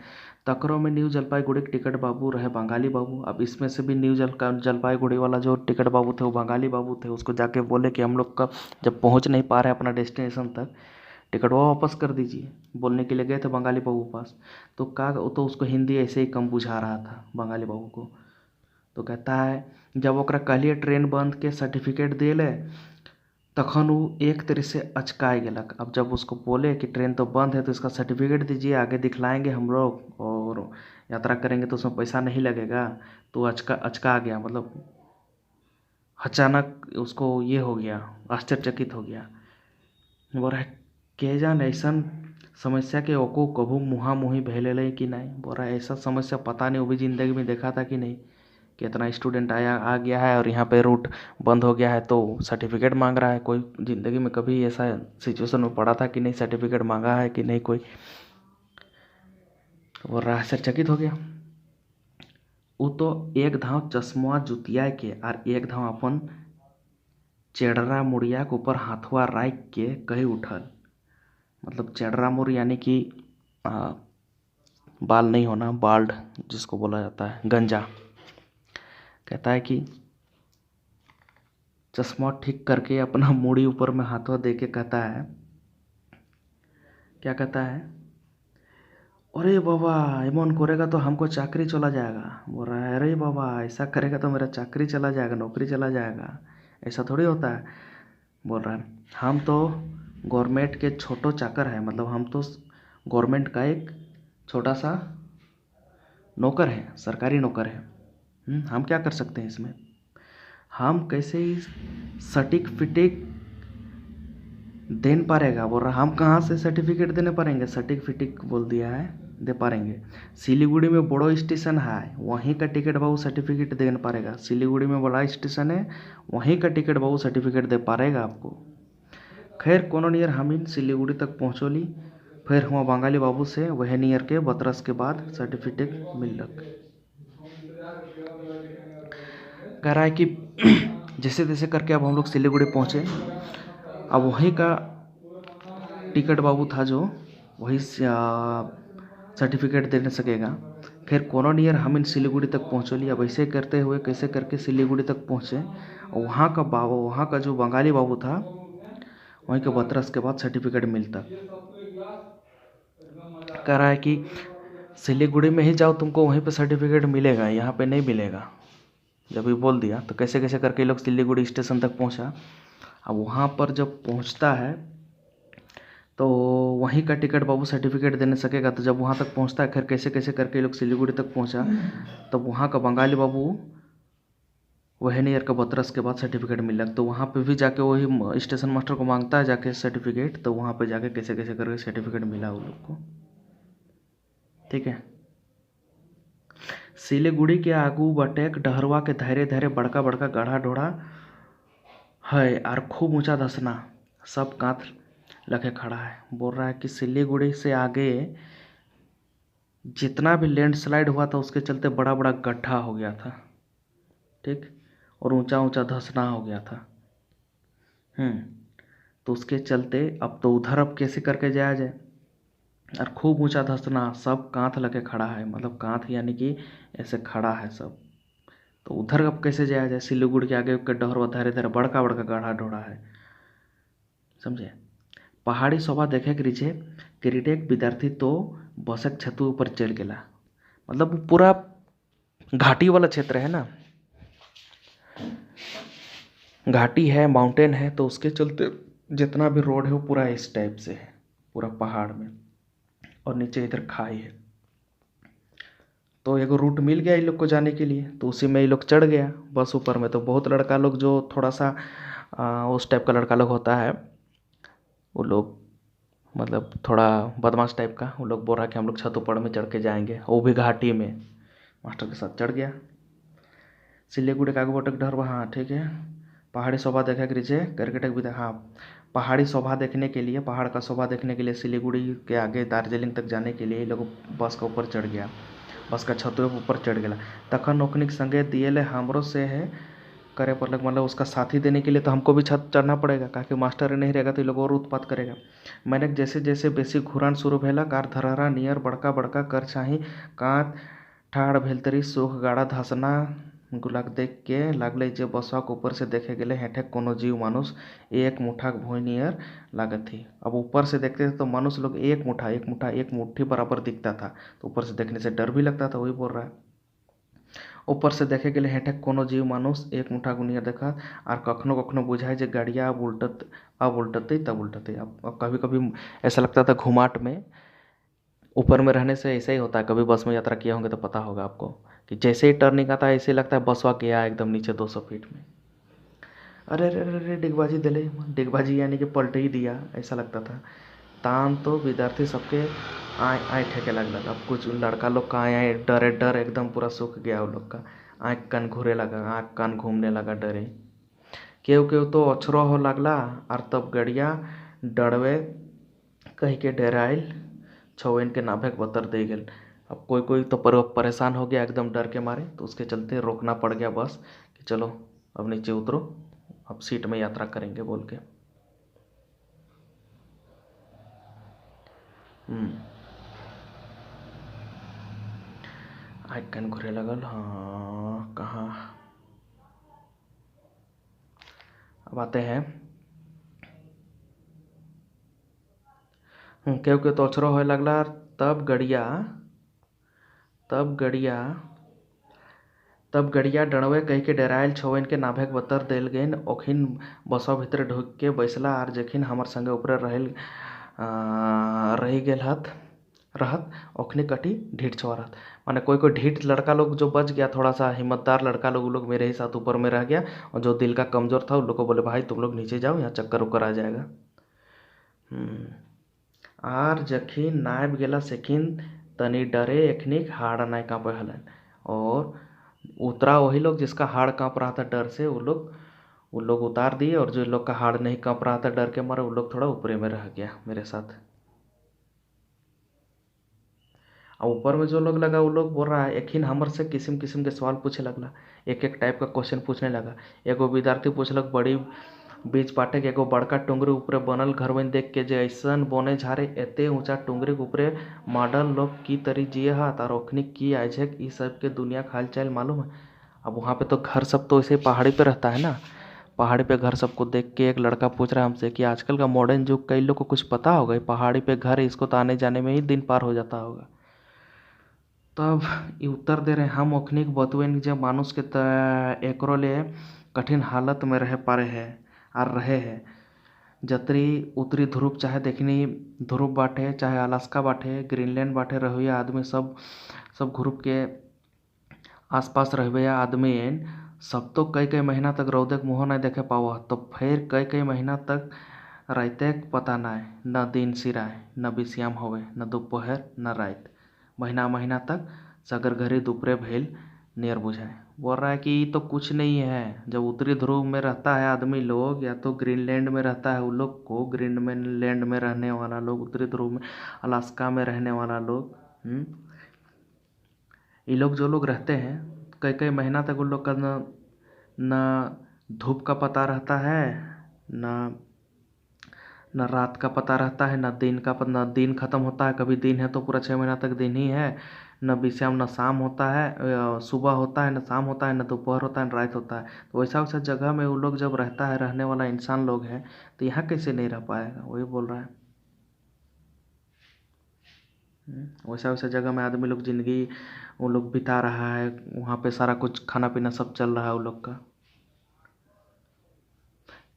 तकरो में न्यू जलपाईगुड़ी के टिकट बाबू रहे बंगाली बाबू। अब इसमें से भी न्यू जलपाईगुड़ी वाला जो टिकट बाबू थे वो बंगाली बाबू थे। उसको जाके बोले कि हम लोग का जब पहुँच नहीं पा रहे अपना डेस्टिनेशन तक, टिकट वो वापस कर दीजिए। बोलने के लिए गए थे बंगाली बाबू के पास। तो तो उसको हिंदी ऐसे ही कम बुझा रहा था बंगाली बाबू को। तो कहता है जब ओकरा कहलिए ट्रेन बंद के सर्टिफिकेट दे ले, तखन वो एक तरह से अचकाए गेलक। अब जब उसको बोले कि ट्रेन तो बंद है तो इसका सर्टिफिकेट दीजिए, आगे दिखलाएंगे हम लोग और यात्रा करेंगे तो उसमें पैसा नहीं लगेगा, तो अचका गया। मतलब अचानक उसको ये हो गया, आश्चर्यचकित हो गया। बोल रहा है के जान ऐसा समस्या के ओको कभू मुहा मुही भैले कि नहीं। बोल रहा है ऐसा समस्या पता नहीं वो भी ज़िंदगी में देखा था कि नहीं। कितना स्टूडेंट आ गया है और यहाँ पे रूट बंद हो गया है तो सर्टिफिकेट मांग रहा है। कोई ज़िंदगी में कभी ऐसा सिचुएशन में पड़ा था कि नहीं, सर्टिफिकेट मांगा है कि नहीं कोई। वो आश्चर्यचकित हो गया। वो तो एक धाव चश्मा जुतिया के और एक धाव अपन चेडरा मुड़िया के ऊपर हाथवा राख के कहीं उठल। मतलब चेडरा मुड़ यानी कि बाल नहीं होना, बाल्ड जिसको बोला जाता है, गंजा। कहता है कि चश्मा ठीक करके अपना मुड़ी ऊपर में हाथों दे के कहता है, क्या कहता है? अरे बाबा एमन करेगा तो हमको चाकरी चला जाएगा। बोल रहा है अरे बाबा ऐसा करेगा तो मेरा चाकरी चला जाएगा, नौकरी चला जाएगा, ऐसा थोड़ी होता है। बोल रहा है हम तो गवर्नमेंट के छोटो चाकर हैं, मतलब हम तो गवर्नमेंट का एक छोटा सा नौकर है, सरकारी नौकर है। हम क्या कर सकते हैं इसमें? हम कैसे ही सटीक फिटिक देन पारेगा। बोल रहा हम कहाँ से सर्टिफिकेट देने पाएंगे? सटीक फिटिक बोल दिया है, दे पाएंगे। सिलीगुड़ी में बड़ो स्टेशन है, वहीं का टिकट बाबू सर्टिफिकेट दे पारेगा। सिलीगुड़ी में बड़ा स्टेशन है, वहीं का टिकट बाबू सर्टिफिकेट दे पाएगा आपको। खैर कोनो नियर हम इन सिलीगुड़ी तक पहुँचोली, फिर हुआ बंगाली बाबू से वह नियर के बतरस के बाद सर्टिफिकेट मिलक। कह रहा है कि जैसे तैसे करके अब हम लोग सिलीगुड़ी पहुँचे। अब वहीं का टिकट बाबू था जो वही सर्टिफिकेट दे नहीं सकेगा। फिर कोनो नियर हम इन सिलीगुड़ी तक पहुँचोली। अब ऐसे करते हुए कैसे करके सिलीगुड़ी तक पहुँचे, और वहाँ का जो बंगाली बाबू था वहीं के बतरस के बाद सर्टिफिकेट मिलता। कह रहा है कि सिलीगुड़ी में ही जाओ, तुमको वहीं पे सर्टिफिकेट मिलेगा, यहाँ पे नहीं मिलेगा। जब ये बोल दिया तो कैसे कैसे करके लोग सिलीगुड़ी स्टेशन तक पहुँचा। अब वहाँ पर जब पहुँचता है तो वहीं का टिकट बाबू सर्टिफिकेट दे नहीं सकेगा। तो जब वहाँ तक पहुँचता है, खैर कैसे कैसे करके लोग सिलीगुड़ी तक पहुँचा, तब वहाँ का बंगाली बाबू वही नियर का बतरस के बाद सर्टिफिकेट मिला। तो वहाँ पे भी जाके वही स्टेशन मास्टर को मांगता है जाके सर्टिफिकेट, तो वहाँ पे जाके कैसे कैसे करके सर्टिफिकेट मिला वो लोग को। ठीक है। सिलीगुड़ी के आगू बटेक डहरवा के धैरे धैरे बड़का बड़का गढ़ा ढोड़ा है और खूब ऊंचा धसना, सब कांत लगे खड़ा है। बोल रहा है कि सिलीगुड़ी से आगे जितना भी लैंडस्लाइड हुआ था उसके चलते बड़ा बड़ा गड्ढा हो गया था, ठीक, और ऊंचा ऊंचा धंसना हो गया था। तो उसके चलते अब तो उधर अब कैसे करके जाया जाए, और खूब ऊंचा धंसना, सब कांथ लगे खड़ा है, मतलब कांथ यानी कि ऐसे खड़ा है सब। तो उधर अब कैसे जाया जाए? सिलीगुड़ी के आगे के डहर धीरे धीरे बड़का बड़का गढ़ा ढोड़ा है, समझे। पहाड़ी शोभा देखे के रीछे क्रिटेक विद्यार्थी तो बसक छतु ऊपर चढ़ गया। मतलब पूरा घाटी वाला क्षेत्र है ना, घाटी है, माउंटेन है, तो उसके चलते जितना भी रोड है वो पूरा इस टाइप से है, पूरा पहाड़ में। और नीचे इधर खाई है। तो एगो रूट मिल गया इन लोग को जाने के लिए, तो उसी में ये लोग चढ़ गया बस ऊपर में। तो बहुत लड़का लोग जो थोड़ा सा उस टाइप का लड़का लोग होता है, वो लोग मतलब थोड़ा बदमाश टाइप का, वो लोग बोल रहा कि हम लोग छत ऊपर में चढ़ के जाएंगे, वो भी घाटी में। मास्टर के साथ चढ़ गया। सिल्लीगुड़ी का बोटक डर, हाँ ठीक है। पहाड़ी शोभा देखा नीचे करकटक भी हाँ। पहाड़ी शोभा देखने के लिए, पहाड़ का शोभा देखने के लिए सिलीगुड़ी के आगे दार्जिलिंग तक जाने के लिए लोग बस के ऊपर चढ़ गया। बस का छतुए ऊपर चढ़ गया। तखन ओखनिक संगे दिए हमरो से है करे पर लग, मतलब उसका साथी देने के लिए तो हमको भी छत चढ़ना पड़ेगा, क्योंकि मास्टर नहीं रहेगा तो ये लोग और उत्पात करेगा। मैंने जैसे जैसे बेसी घुरान शुरू भेला, कार धरहरा नियर बड़का बड़का कर चाही कांत ठाड़ भेलतरी सुख गाड़ा धसना गुलाक देख के लागले जे बसक ऊपर से देखे गेले हेठे कोनो जीव मानुष एक मुठा भोई नियर लागत थी। अब ऊपर से देखते थे तो मनुष्य लोग एक मुट्ठी बराबर दिखता था। तो ऊपर से देखने से डर भी लगता था, वही बोल रहा है। ऊपर से देखे गेले हेठे कोनो जीव मानुष एक मुठा गुनिया देखा, और कखनो कखनो बुझाए जे गाड़िया अब उल्टते तब उल्टते। अब कभी कभी ऐसा लगता था घुमाट में, ऊपर में रहने से ऐसा ही होता है। कभी बस में यात्रा किए होंगे तो पता होगा आपको कि जैसे ही टर्निंग आता है ऐसे लगता है बसवा गया एकदम नीचे 200 फीट में। अरे अरे अरे डिगबाजी दिले, डिगबाजी यानी कि पलट ही दिया ऐसा लगता था। तान तो विद्यार्थी सबके आए आए ठेके लगल। अब कुछ लड़का लोग का आए आए डरे, डर एकदम पूरा सूख गया उन लोग का। आँख कान घूरे लगा, आँख कान घूमने लगा डरे। केव केव तो अछरो हो लगला, और तब गड़िया डरवे कह के डेराइल छवेन के नाभे के बतर दे गल। अब कोई कोई तो परेशान हो गया एकदम डर के मारे, तो उसके चलते रोकना पड़ गया बस कि चलो अब नीचे उतरो, अब सीट में यात्रा करेंगे बोल के। आँख कान घुरे लगल। हाँ कहाँ, अब आते हैं। केव के तो अछरो होए लगला, तब गड़िया तब गड़िया तब गड़िया डणवे कह के डेराइल छवेन के नाभेक बतर देल गेन। ओखिन बसवा भीतर ढुक के बैसला, आर जेखिन हमर संगे ऊपरे रही गेल रहत ओखनी कटी ढीठ छुआ। माने कोई कोई ढीठ लड़का लोग जो बच गया, थोड़ा सा हिम्मतदार लड़का लोग, वो लोग मेरे ही साथ ऊपर में रह गया। और जो दिल का कमज़ोर था उन लोग को बोले भाई तुम लोग नीचे जाओ, यहाँ चक्कर उक्कर आ जाएगा। आर जखिन नायब गेला सेखिन तनी डरे एखनिक हाड़ नाय काँपे हलन। और उतरा वही लोग जिसका हाड़ काँप रहा था डर से, वो लोग उतार दिए। और जो लोग का हाड़ नहीं काँप रहा था डर के मारे, वो लोग थोड़ा ऊपरे में रह गया मेरे साथ। और ऊपर में जो लोग लगा वो लोग बोल रहा है एखिन हमर से किस्म किस्म के सवाल पूछे लगला, एक एक टाइप का क्वेश्चन पूछने लगा। एगो विद्यार्थी पूछलक बड़ी बीच पाटे के एगो बड़का टुंगरी ऊपरे बनल घर में देख के जे ऐसन बोने झारे एते ऊंचा टुंगरी ऊपरे मॉडल लोग की तरी जिए हाथ और ओखनी की आइझेक ई सब के दुनिया खाल चाल मालूम है। अब वहाँ पे तो घर सब तो ऐसे पहाड़ी पे रहता है ना, पहाड़ी पे घर सबको देख के एक लड़का पूछ रहा है हमसे कि आजकल का मॉडर्न युग कई लोग को कुछ पता होगा, ये पहाड़ी पे घर है, इसको तो आने जाने में ही दिन पार हो जाता होगा। तब ये उत्तर दे रहे हम ओखनी के बतवेन जब मानुष के एकरो ले कठिन हालत में रह पा रहे हैं और रहे हैं। जतरी उत्तरी ध्रुव चाहे देखनी ध्रुव बाटे, चाहे अलास्का बाटे, ग्रीनलैंड बाटे, रहुया आदमी सब सब ग्रुप के आसपास रहबे आदमी सब तो कई कई महीना तक रौदे के मुँह नहीं देखे पाओ। तो फिर कई कई महीना तक राइते पता ना न दिन सिराय न बिस्याम होवे न दोपहर न रात, महीना महीना तक सगर घरी दोपहरे भेल नियर बुझाए। बोल रहा है कि तो कुछ नहीं है। जब उत्तरी ध्रुव में रहता है आदमी लोग, या तो ग्रीनलैंड में रहता है उन लोग को, ग्रीनलैंड में रहने वाला लोग, उत्तरी ध्रुव में अलास्का में रहने वाला लोग, ये लोग जो लोग रहते हैं कई कई महीना तक उन लोग का न धूप का पता रहता है, न न रात का पता रहता है, न दिन ख़त्म होता है। कभी दिन है तो पूरा 6 महीना तक दिन ही है, न विषम न शाम होता है, सुबह होता है न शाम होता है, न दोपहर होता है न रात होता है। तो वैसा वैसा जगह में वो लोग जब रहता है, रहने वाला इंसान लोग है, तो यहाँ कैसे नहीं रह पाएगा, वही बोल रहा है। वैसा वैसा जगह में आदमी लोग ज़िंदगी वो लोग बिता रहा है, वहाँ पे सारा कुछ खाना पीना सब चल रहा है वो लोग का।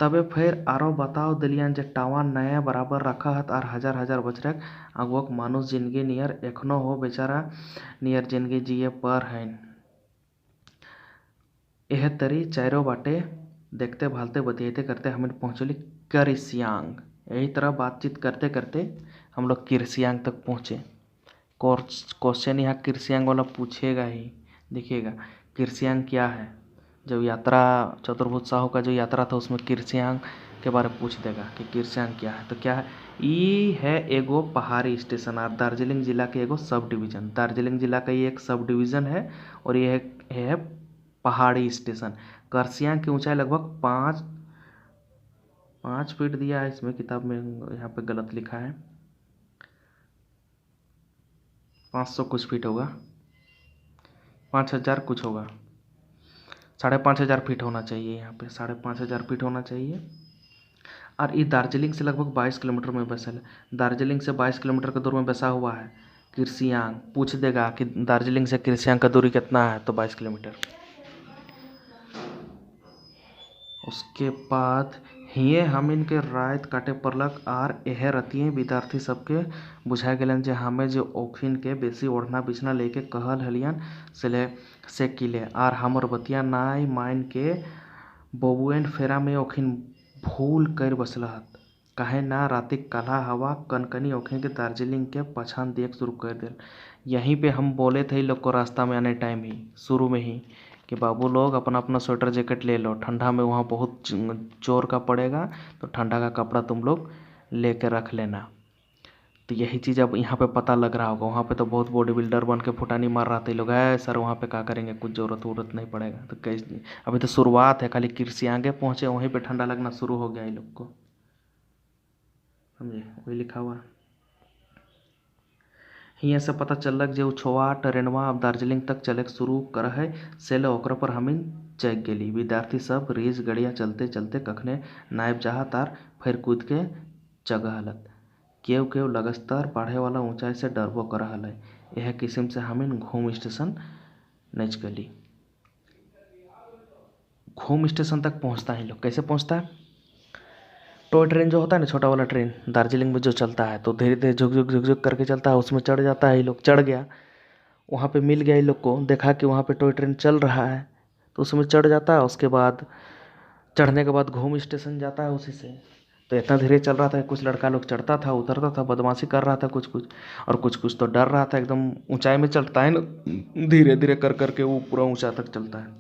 तबे फिर आरो बताओ दिलियन जे टावा नया बराबर रखा हत और हजार हजार बछरक अगुक मानुष जिंदगी नियर एखनो हो बेचारा नियर जिंदगी जिए पर हैं। यह तरी चारों बाटे देखते भालते बतियाते करते हम पहुँचली किरसियांग। यही तरह बातचीत करते करते हम लोग किरसियांग तक पहुँचे। क्वेश्चन यहाँ किरसियांग वाला पूछेगा ही। देखिएगा किरसियांग क्या है। जब यात्रा चतुर्भुज साहू का जो यात्रा था उसमें किरसियांग के बारे में पूछ देगा कि किरसियांग क्या है। तो क्या है, ये है एगो पहाड़ी स्टेशन और दार्जिलिंग जिला के एगो सब डिवीज़न। दार्जिलिंग जिला का ये एक सब डिवीज़न है और ये है पहाड़ी स्टेशन। किरसियांग की ऊंचाई लगभग 5 फीट दिया है इसमें किताब में, यहाँ पे गलत लिखा है 500 कुछ फीट होगा, 5000 कुछ होगा, 5500 फीट होना चाहिए। यहाँ पे 5500 फीट होना चाहिए। और ये दार्जिलिंग से लगभग 22 किलोमीटर में बसा है। दार्जिलिंग से 22 किलोमीटर के दूर में बसा हुआ है किरसियांग। पूछ देगा कि दार्जिलिंग से किरसियांग का दूरी कितना है, तो 22 किलोमीटर। उसके बाद हिये हम इनके रात काटे पड़लक आर एह रतिये विद्यार्थी सबके बुझा गेलन जे हमें जो ओखिन के बेसी ओढ़ना बिछना लेके कहल हलियन से किले आर हमर बतिया नाई माइन के बबुएन फेरा में ओखिन भूल कर बसलहत। काहे ना रातिक काला हवा कनकनी ओखिन के दार्जिलिंग के पछान देख शुरू कर दिल। यहीं पे हम बोले थे लोग को रास्ता में आने टाइम ही शुरू में ही कि बाबू लोग अपना अपना स्वेटर जैकेट ले लो, ठंडा में वहाँ बहुत जोर का पड़ेगा, तो ठंडा का कपड़ा तुम लोग लेके रख लेना। तो यही चीज़ अब यहाँ पे पता लग रहा होगा। वहाँ पे तो बहुत बॉडी बिल्डर बन के फुटानी मार रहा था लोग, है सर वहाँ पे क्या करेंगे, कुछ ज़रूरत नहीं पड़ेगा। तो कैसे अभी तो शुरुआत है, खाली किरसियांगे पहुँचे वहीं पे ठंडा लगना शुरू हो गया इन लोग को, समझे, वही लिखा हुआ। हियाँ से पता चलक जे उछवा ट्रेनवा अब दार्जिलिंग तक चले शुरू कर है से ओकरा पर हमिन चेक गेली। विद्यार्थी सब रेस गड़िया चलते चलते कखने नायब जहा तार फिर कूद के जगहलत। केव लगातार बढ़े वाला ऊंचाई से डरबो कर हल है। यह किस्म से हमिन घूम स्टेशन नच गली। घूम स्टेशन तक पहुंचता है लोग, कैसे पहुंचता है, टॉय ट्रेन जो होता है ना, छोटा वाला ट्रेन दार्जिलिंग में जो चलता है, तो धीरे धीरे झुक झुक झुक झुक करके चलता है, उसमें चढ़ जाता है। ये लोग चढ़ गया, वहाँ पे मिल गया, ये लोग को देखा कि वहाँ पे टॉय ट्रेन चल रहा है, तो उसमें चढ़ जाता है। उसके बाद चढ़ने के बाद घूम स्टेशन जाता है उसी से। तो इतना धीरे चल रहा था, कुछ लड़का लोग चढ़ता था उतरता था, बदमाशी कर रहा था कुछ कुछ, और कुछ कुछ तो डर रहा था। एकदम ऊंचाई में चढ़ता है ना, धीरे धीरे कर करके वो पूरा ऊंचा तक चलता है।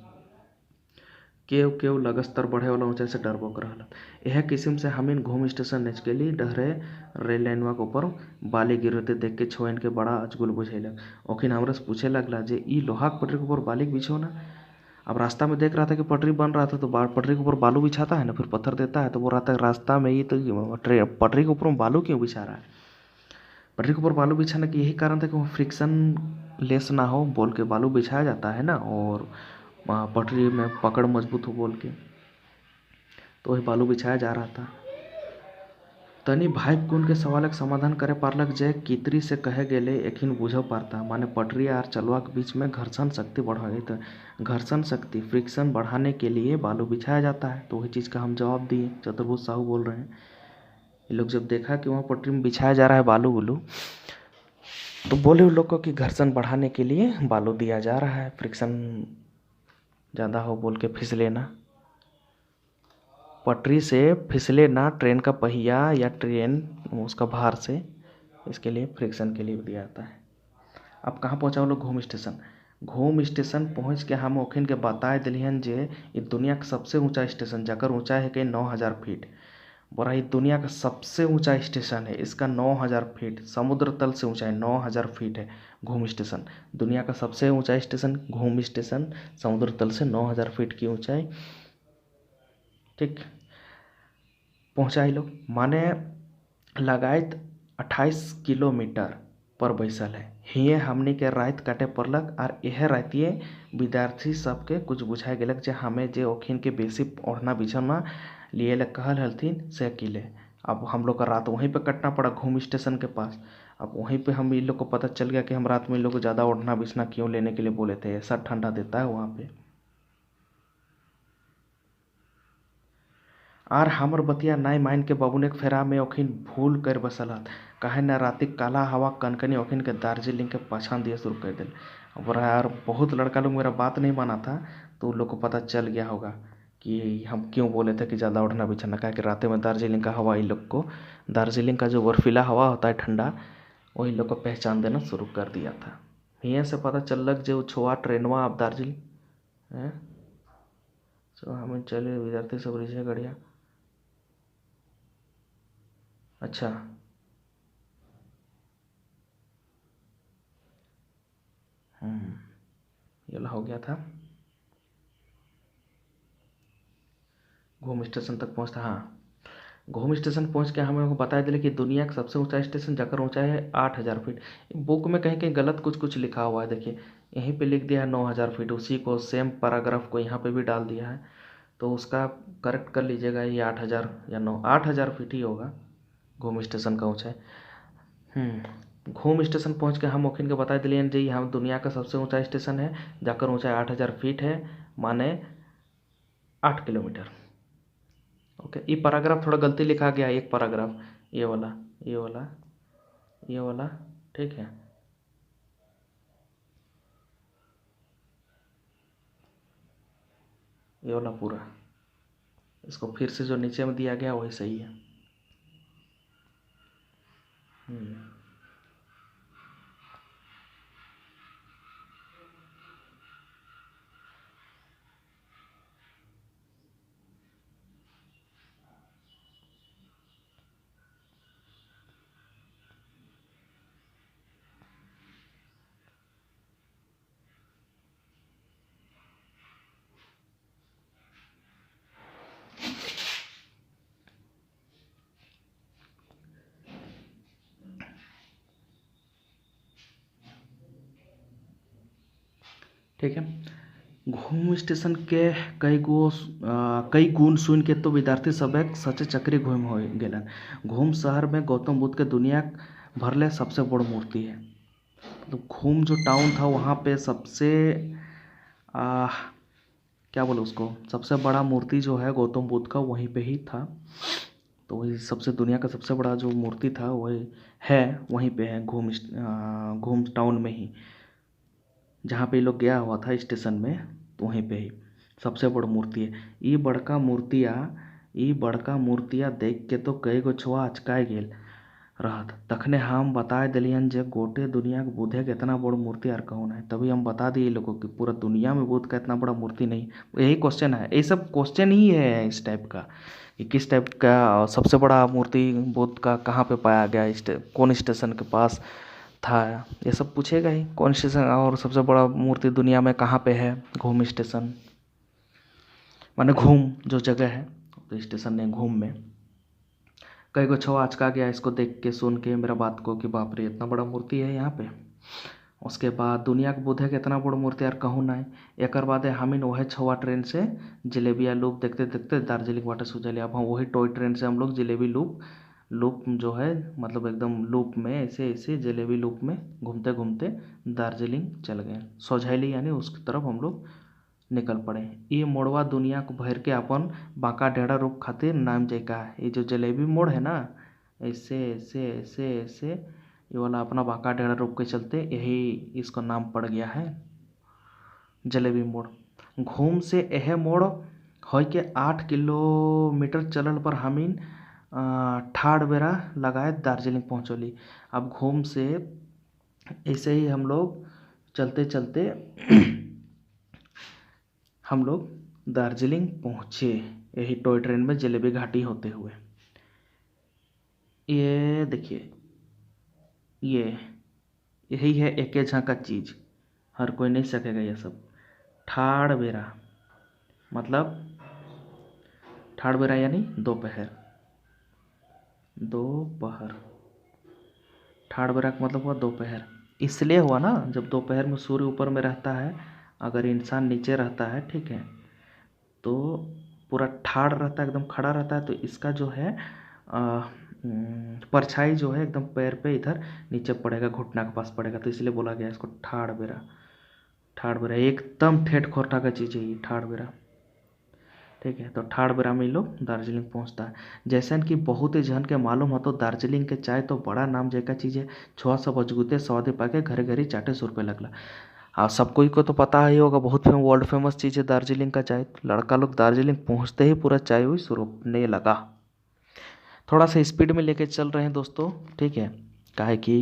केव लगस्तर बढ़े वाला ऊंचाई से डरबो कर रहल। यह किस्म से हमिन घूम स्टेशन नच गेली। डहरे रेल लाइनवा के ऊपर बाली गिरते देख के छोइन के बड़ा अचगुल बुझेलक। ओखिन हमरा से पूछे लगला जे ई लोहा के पटरी के ऊपर बाली बिछो ना। अब रास्ता में देख रहा था कि पटरी बन रहा था, तो पटरी के ऊपर बालू बिछाता है ना, फिर पत्थर देता है, तो वो रहता है रास्ता में ही, तो पटरी के ऊपर बालू क्यों बिछा रहा है। पटरी के ऊपर बालू बिछाने का यही कारण था कि वो फ्रिक्शन लेस ना हो बोल के बालू बिछाया जाता है ना, और पटरी में पकड़ मजबूत हो बोल के, तो वही बालू बिछाया जा रहा था। तनी भाई कुन के सवाल के समाधान करे पारलक जे कितरी से कहे गेले एखिन बुझ पारता। माने पटरी और चलवा के बीच में घर्षण शक्ति बढ़ाए, तो घर्षण शक्ति फ्रिक्शन बढ़ाने के लिए बालू बिछाया जाता है। तो वही चीज़ का हम जवाब दिए, चतुर्भुज साहू बोल रहे हैं। ये लोग जब देखा कि वहाँ पटरी में बिछाया जा रहा है बालू बुलू, तो बोले उन लोग को कि घर्षण बढ़ाने के लिए बालू दिया जा रहा है, फ्रिक्शन ज़्यादा हो बोल के फिसले ना, पटरी से फिसले ना ट्रेन का पहिया या ट्रेन उसका भार से, इसके लिए फ्रिक्शन के लिए दिया जाता है। अब कहाँ पहुँचा वो लोग, घूम स्टेशन। घूम स्टेशन पहुँच के हम ओखिन के बताए दिलियन जे ये दुनिया का सबसे ऊंचा स्टेशन, जकर ऊंचाई है कि 9000 फीट। बोरा ये दुनिया का सबसे ऊंचा स्टेशन है, इसका 9000 फीट समुद्र तल से ऊंचाई 9000 फीट है। घूम स्टेशन दुनिया का सबसे ऊंचा स्टेशन, घूम स्टेशन समुद्र तल से 9000 फीट की ऊंचाई। ठीक पहुँचा ही लोग, माने लगायत 28 किलोमीटर पर बैसल है। हिये हमनी के रात काटे पड़लक और यह रातिये विद्यार्थी सबके कुछ बुझा गेलक जे हमें जे ओखिन के बेसी ओढ़ना बिछौना लिए ले कहल हलथिन से किले। अब हम लोग का रात वहीं पे कटना पड़ा घूम स्टेशन के पास। अब वहीं पे हम इन लोग को पता चल गया कि हम रात में इन लोग को ज़्यादा ओढ़ना बिछना क्यों लेने के लिए बोले थे, ऐसा ठंडा देता है वहाँ पे। आर हमर बतिया नाय मान के बबुनेक फेरा में ओखिन भूल कर बसलत काहे न राति काला हवा कनकनी ओखिन के दार्जिलिंग के पहचान दिया शुरू कर दिल। अब यार बहुत लड़का लोग मेरा बात नहीं माना था, तो उन लोग को पता चल गया होगा कि हम क्यों बोले थे कि ज़्यादा उठना बिछाना, क्या कि रात में दार्जिलिंग का हवा इन लोग को, दार्जिलिंग का जो बर्फीला हवा होता है ठंडा, वही लोग को पहचान देना शुरू कर दिया था। यहाँ से पता चल लग जो छुआ ट्रेनवा अब दार्जिलिंग है। तो हमें चले विद्यार्थी सब रिझे गड़िया। अच्छा ये हो गया था। घूम स्टेशन तक पहुँचता, हाँ घूम स्टेशन पहुँच के हमें बता दिले कि दुनिया का सबसे ऊंचा स्टेशन जाकर ऊंचाई है 8,000 फीट। बुक में कहीं कहीं गलत कुछ कुछ लिखा हुआ है, देखिए यहीं पे लिख दिया है 9,000 फीट, उसी को सेम पैराग्राफ को यहाँ पे भी डाल दिया है, तो उसका करेक्ट कर लीजिएगा, ये 8,000 या 8,000 फीट ही होगा घूम स्टेशन का ऊंचाई। घूम स्टेशन पहुँच के हम ओखिन के बता दिलियन जी हम दुनिया का सबसे ऊंचा स्टेशन है, जाकर ऊंचाई 8,000 फीट है, माने 8 किलोमीटर। ओके, ये पैराग्राफ थोड़ा गलती लिखा गया है, एक पैराग्राफ ये वाला ये वाला ये वाला, ठीक है। ये वाला पूरा, इसको फिर से जो नीचे में दिया गया वही सही है। ठीक है, घूम स्टेशन के कई गुण सुन के तो विद्यार्थी सब एक सचे चक्री घूम हो गेलन। घूम शहर में गौतम बुद्ध के दुनिया भरले सबसे बड़ मूर्ति है। तो घूम जो टाउन था वहाँ पे सबसे क्या बोले उसको, सबसे बड़ा मूर्ति जो है गौतम बुद्ध का वहीं पे ही था। तो वही सबसे दुनिया का सबसे बड़ा जो मूर्ति था वही है, वहीं पे है घूम टाउन में ही, जहाँ पे ये लोग गया हुआ था स्टेशन में, तो वहीं पे ही सबसे बड़ मूर्ति है। ई बड़का मूर्तिया देख के तो कई गो छुआ अचकाय गेल रहत। तखने हम बता दिलियन जे गोटे दुनिया के बुद्धे के इतना बड़ मूर्ति और कौन है, तभी हम बता दिए लोगों की पूरा दुनिया में बुद्ध का इतना बड़ा मूर्ति नहीं। यही क्वेश्चन है, ये सब क्वेश्चन ही है इस टाइप का कि किस टाइप का सबसे बड़ा मूर्ति बुद्ध का कहाँ पे पाया गया, कौन स्टेशन के पास था, ये सब पूछेगा ही। कौन स्टेशन और सबसे बड़ा मूर्ति दुनिया में कहाँ पे है, घूम स्टेशन माने घूम जो जगह है, तो स्टेशन ने घूम में। कई गो छवा आचका गया इसको देख के सुन के मेरा बात को कि बाप रे इतना बड़ा मूर्ति है यहाँ पे। उसके बाद दुनिया के बुद्ध है कि इतना बड़ा मूर्ति यार कहूँ ना। एक बाद हमिन वही छवा ट्रेन से जलेबिया लूप देखते देखते दार्जिलिंग वाटर सुझलिया। अब हम वही टॉय ट्रेन से हम लोग जलेबी लूप जो है मतलब एकदम लूप में ऐसे ऐसे जलेबी लूप में घूमते घूमते दार्जिलिंग चल गए, सोझैली यानी उसकी तरफ हम लोग निकल पड़े। ये मोड़वा दुनिया को भर के अपन बांका डेढ़ा रूप खातिर नाम जैका है। ये जो जलेबी मोड़ है ना, ऐसे ऐसे ऐसे ऐसे ये वाला अपना बांका डेढ़ा रूप के चलते यही इसका नाम पड़ गया है जलेबी मोड़। घूम से यह मोड़ है के 8 किलोमीटर चलल पर हमीन ठाड़ बेरा लगाए दार्जिलिंग पहुँचोली। अब घूम से ऐसे ही हम लोग चलते चलते हम लोग दार्जिलिंग पहुँचे यही टॉय ट्रेन में जलेबी घाटी होते हुए। ये देखिए यही है एक झांका चीज़, हर कोई नहीं सकेगा ये सब। ठाड़ बेरा मतलब ठाड़ बेरा यानी दोपहर ठाड़ बेरा का मतलब हुआ दोपहर। इसलिए हुआ ना, जब दोपहर में सूर्य ऊपर में रहता है, अगर इंसान नीचे रहता है, ठीक है, तो पूरा ठाड़ रहता है, एकदम खड़ा रहता है, तो इसका जो है परछाई जो है एकदम पैर पे इधर नीचे पड़ेगा, घुटना के पास पड़ेगा, तो इसलिए बोला गया इसको ठाड़ बेरा। एकदम ठेठ खोरठा का चीज़ है ये ठाड़ बेरा। ठीक है। तो ठाड़ बेरा में लोग दार्जिलिंग पहुंचता है। जैसन कि बहुत ही जन के मालूम हो तो दार्जिलिंग के चाय तो बड़ा नाम जैका चीज़ है। छुआ सब अजगुते स्वादे पाके घरे घरे चाटे 100 रुपये लगला। हाँ, सब कोई को तो पता ही होगा, बहुत वर्ल्ड फेमस चीज़ है दार्जिलिंग का चाय। लड़का लोग दार्जिलिंग पहुंचते ही पूरा चाय हुई शुरूने लगा। थोड़ा सा स्पीड में लेके चल रहे हैं दोस्तों, ठीक है, काहे कि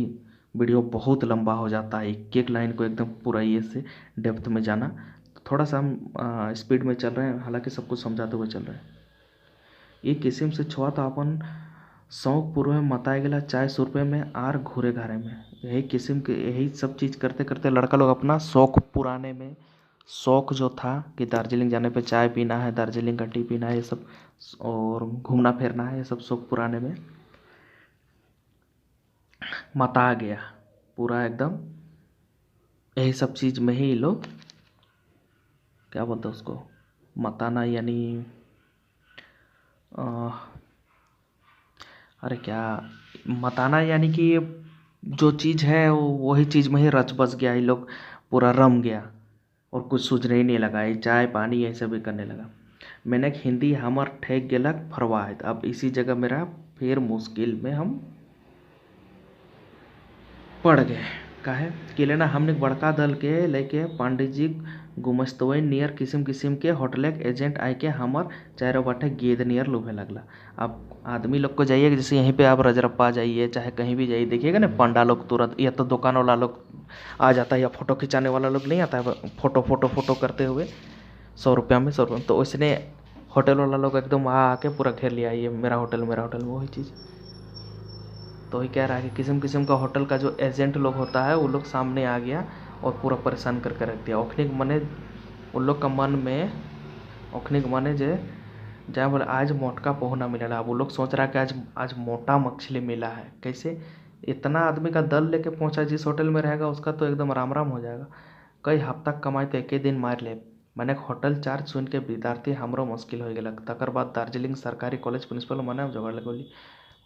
वीडियो बहुत लंबा हो जाता है, एक एक लाइन को एकदम पूरा ये से डेप्थ में जाना। तो थोड़ा सा हम स्पीड में चल रहे हैं, हालांकि सब कुछ समझाते हुए चल रहे हैं। ये किस्म से छुआ तो अपन शौक पूर्व में मताए गला चाय 100 रुपये में आर घूरे घारे में, यही किस्म के यही सब चीज़ करते करते लड़का लोग अपना शौक पुराने में, शौक जो था कि दार्जिलिंग जाने पे चाय पीना है, दार्जिलिंग का टी पीना है, ये सब और घूमना फिरना है, ये सब शौक पुराने में मता गया पूरा एकदम। यही सब चीज़ में ही लोग क्या बोलते हैं उसको, मताना यानी अरे क्या मताना, यानी कि जो चीज़ है वो वही चीज़ में ही रच बस गया, ये लोग पूरा रम गया और कुछ सूझने ही नहीं लगा, ये चाय पानी यही सब भी करने लगा। मैंने हिंदी हमर ठेक गेलक फरवाद। अब इसी जगह मेरा फिर मुश्किल में हम पड़ गए। काहे कि लेना हमने बड़का दल के लेके पंडित जी गुमस्तवे नियर किस्म किस्म के होटल एजेंट आए के हमर चारों बाटे गेद नियर लुभे लगला। अब आदमी लोग को जाइए, जैसे यहीं पे आप रजरप्पा जाइए चाहे कहीं भी जाइए, देखिएगा ना पंडा लोग तुरंत, या तो दुकान वाला लोग आ जाता है, या फोटो खिंचाने वाला लोग नहीं आता है फोटो फोटो फोटो करते हुए 100 रुपया में 100 रुपये में। तो उसने होटल वाला लोग एकदम आके पूरा घेर लिया, ये मेरा होटल वही चीज़। तो वही कह रहा है कि किस्म किस्म का होटल का जो एजेंट लोग होता है वो लोग सामने आ गया और पूरा परेशान करके रख दिया। ओखनिक मने उन लोग का मन में, ओखनिक मने जे जहाँ बोले आज मोटका पोहना मिला। अब वो लोग सोच रहा है कि आज आज मोटा मछली मिला है। कैसे इतना आदमी का दल लेके पहुंचा, जिस होटल में रहेगा उसका तो एकदम राम राम हो जाएगा। कई हफ्ता कमाई तो एक ही दिन मार ले। मैंने होटल चार्ज सुन के विद्यार्थी हमरो मुश्किल हो गया। तकर बाद दार्जिलिंग सरकारी कॉलेज प्रिंसिपल मने जोगाड़ लगोली,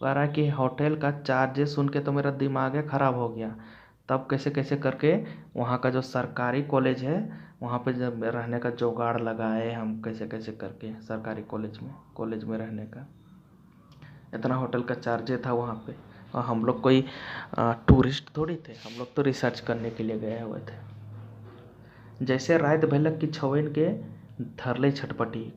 कह रहा है कि होटल का चार्जेस सुन के तो मेरा दिमाग है ख़राब हो गया। तब कैसे कैसे करके वहाँ का जो सरकारी कॉलेज है वहाँ पे जब रहने का जुगाड़ लगाए हम, कैसे कैसे करके सरकारी कॉलेज में रहने का इतना होटल का चार्जे था वहाँ पे। और हम लोग कोई टूरिस्ट थोड़ी थे, हम लोग तो रिसर्च करने के लिए गए हुए थे। जैसे रात भैलक की छवेन के धरले छटपटी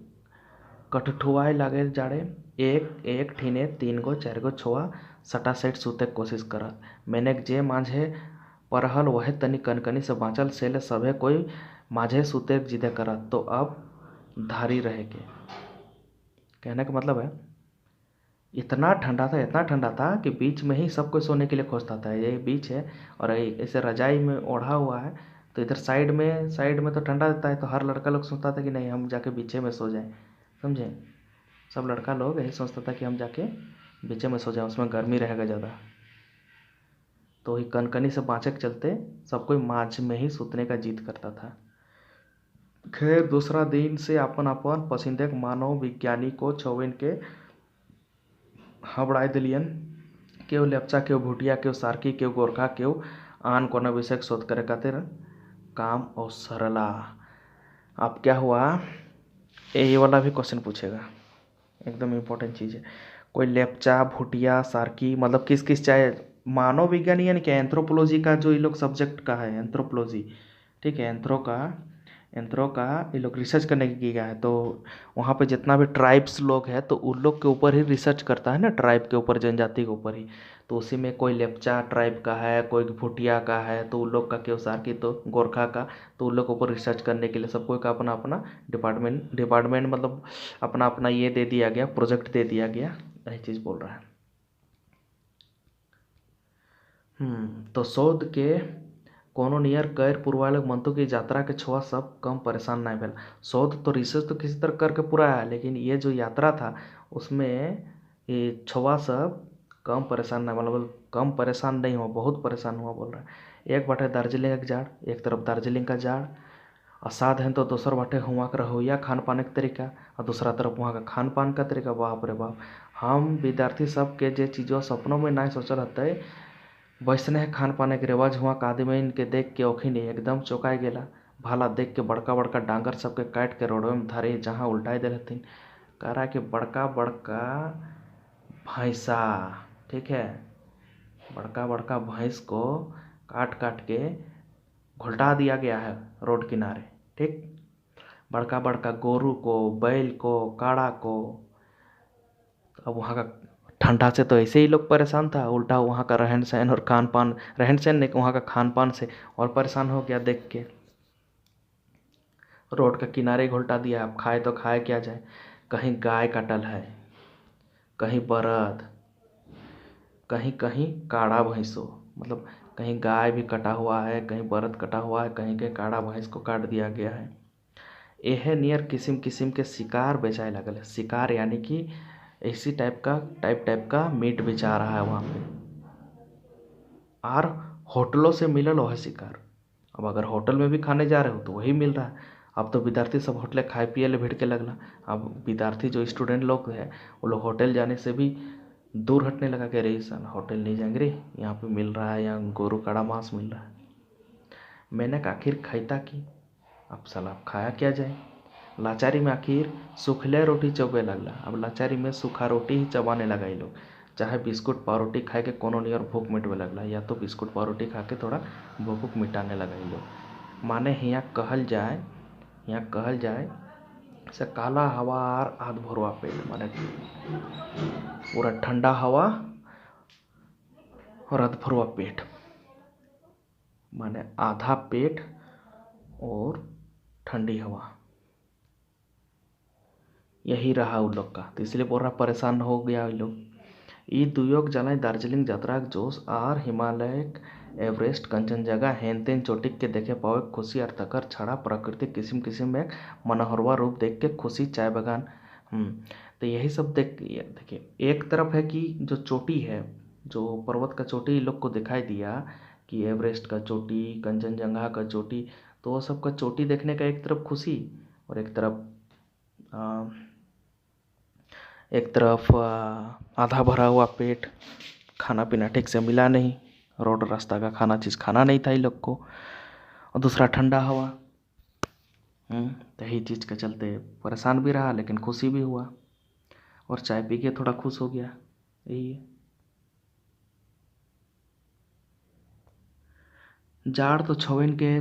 कठठुआए लागे जाड़े, एक एक ठीने 3 गो 4 गो छुआ सटा सेट सूते कोशिश करत। मैंने जे माझे परहल वह तनी कनकनी से बाँचल सेले सभे कोई माझे सूते जिदे करत। तो अब धारी रहे के कहने का मतलब है इतना ठंडा था कि बीच में ही सब कोई सोने के लिए खोजता था। ये बीच है और ऐसे रजाई में ओढ़ा हुआ है, तो इधर साइड में तो ठंडा देता है, तो हर लड़का लोग सोचता था कि नहीं हम जाके बीचे में सो जाएं। समझे, सब लड़का लोग यही सोचता था कि हम जाके बीचे में सो जाएं, उसमें गर्मी रहेगा ज़्यादा। तो ही कनकनी से बाँचे के चलते सब कोई माझ में ही सुतने का जिद करता था। खैर दूसरा दिन से अपन अपन पसंदीदा मानव विज्ञानी को छवेन के हबड़ाई दिलियन। केव लेप्चा, केव भूटिया, केव सार्की, केव गोरखा, केव आन कोना विषय शोध करे खातिर काम और सरला। अब क्या हुआ, ये वाला भी क्वेश्चन पूछेगा, एकदम इम्पोर्टेंट चीज़ है। कोई लेप्चा भूटिया सार्की मतलब किस किस चाहे मानव विज्ञान यानी कि एंथ्रोपोलॉजी का जो ये लोग सब्जेक्ट का है एंथ्रोपोलॉजी, ठीक है, एंथ्रो का ये लोग रिसर्च करने की गया है। तो वहाँ पे जितना भी ट्राइब्स लोग हैं तो उन लोग के ऊपर ही रिसर्च करता है ना, ट्राइब के ऊपर, जनजाति के ऊपर ही। तो उसी में कोई लेप्चा ट्राइब का है, कोई भूटिया का है, तो उन लोग का केव सार्की, तो गोरखा का, तो उन लोग के ऊपर रिसर्च करने के लिए सबको का अपना अपना डिपार्टमेंट मतलब अपना अपना ये दे दिया गया, प्रोजेक्ट दे दिया गया, यही चीज़ बोल रहा है। तो शोध के कोनो नियर गैर पूर्वालक मंतु की यात्रा के छुआ सब कम परेशान नहीं भेल। शोध तो रिसर्च तो किसी तरह करके पूरा है, लेकिन ये जो यात्रा था उसमें ये छुआ सब कम परेशान नहीं, मतलब कम परेशान नहीं हुआ, बहुत परेशान हुआ बोल रहा है। एक बाटे दार्जिलिंग का जाड़, एक तरफ दार्जिलिंग का जाड़, और साथ हैं तो दूसर बाटे हुआ का रहोइया खान पान के तरीका, और दूसरा तरफ वहाँ का खान पान का तरीका। बाप रे बाप, हम विद्यार्थी सब के जे चीज़ों सपनों में नहीं सोचल रहते वैसने खान पान के रिवाज हुआ का आदमी इनके देख के औखी नहीं एकदम चौंकाए गेला। भाला देख के बड़का बड़का डांगर सबके काट के रोडवे में धरे जहाँ उल्टाई दे रहथिन। कह रहा है कि बड़का बड़का भैंसा, ठीक है, बड़का बड़का भैंस को काट काट के घुलटा दिया गया है रोड किनारे, ठीक। बड़का बड़का गोरू को, बैल को, काड़ा को। अब वहाँ का ठंडा से तो ऐसे ही लोग परेशान था, उल्टा वहाँ का रहन सहन और खान पान, रहन सहन नहीं, वहाँ का खान पान से और परेशान हो गया देख के। रोड के किनारे घुलटा दिया। अब खाए तो खाए क्या जाए। कहीं गाय कटल है, कहीं बरद, कहीं कहीं काड़ा भैंसो, मतलब कहीं गाय भी कटा हुआ है, कहीं बरद कटा हुआ है, कहीं कहीं काड़ा भैंस को काट दिया गया है। यह नियर किस्म किस्म के शिकार बेचाए लगल है। शिकार यानी कि इसी टाइप का मीट बेचा रहा है वहाँ पे। और होटलों से मिलल वह शिकार। अब अगर होटल में भी खाने जा रहे हो तो वही मिल रहा है। अब तो विद्यार्थी सब होटले खाए पिए ले भिड़ के लगला। अब विद्यार्थी जो स्टूडेंट लोग हैं वो लोग होटल जाने से भी दूर हटने लगा कि अरे साला होटल नहीं जाएंगे रे, यहाँ पे मिल रहा है, यहाँ गोरू काड़ा मांस मिल रहा है। मैंने कहा आखिर खाइता की, अब साला अब खाया क्या जाए। लाचारी में आखिर सूखले रोटी चबे लगला। अब लाचारी में सूखा रोटी ही चबाने लगा ये लोग। चाहे बिस्कुट पावरोटी खाए के कोनो नहीं और भूख मिटवे लगला, या तो बिस्कुट पावरोटी खा के थोड़ा भूख मिटाने लगा ये लोग। माने यहाँ कहल जाए से काला हवा और आध भरवा पेट, माने पूरा ठंडा हवा और आध भरवा पेट, माने आधा पेट और ठंडी हवा। यही रहा उन लोग का, तो इसलिए बोल रहा परेशान हो गया ये लोग। ई दुयोग जलाय दार्जिलिंग यात्रा जोश आर हिमालय एवरेस्ट कंचनजंगा हेन तेन चोटिक के देखे पावे खुशी और तकर छड़ा प्राकृतिक किस्म किस्म एक मनोहरवा रूप देख के खुशी चाय बागान। तो यही सब देखिए, एक तरफ है कि जो चोटी है, जो पर्वत का चोटी लोग को दिखाई दिया कि एवरेस्ट का चोटी, कंचनजंगा का चोटी, तो वो सब का चोटी देखने का एक तरफ खुशी, और एक तरफ आधा भरा हुआ पेट, खाना पीना ठीक से मिला नहीं, रोड रास्ता का चीज़ खाना नहीं था इन लोग को, और दूसरा ठंडा हवा। तो यही चीज़ के चलते परेशान भी रहा लेकिन खुशी भी हुआ, और चाय पी के थोड़ा खुश हो गया। यही है। जाड़ तो छवेन के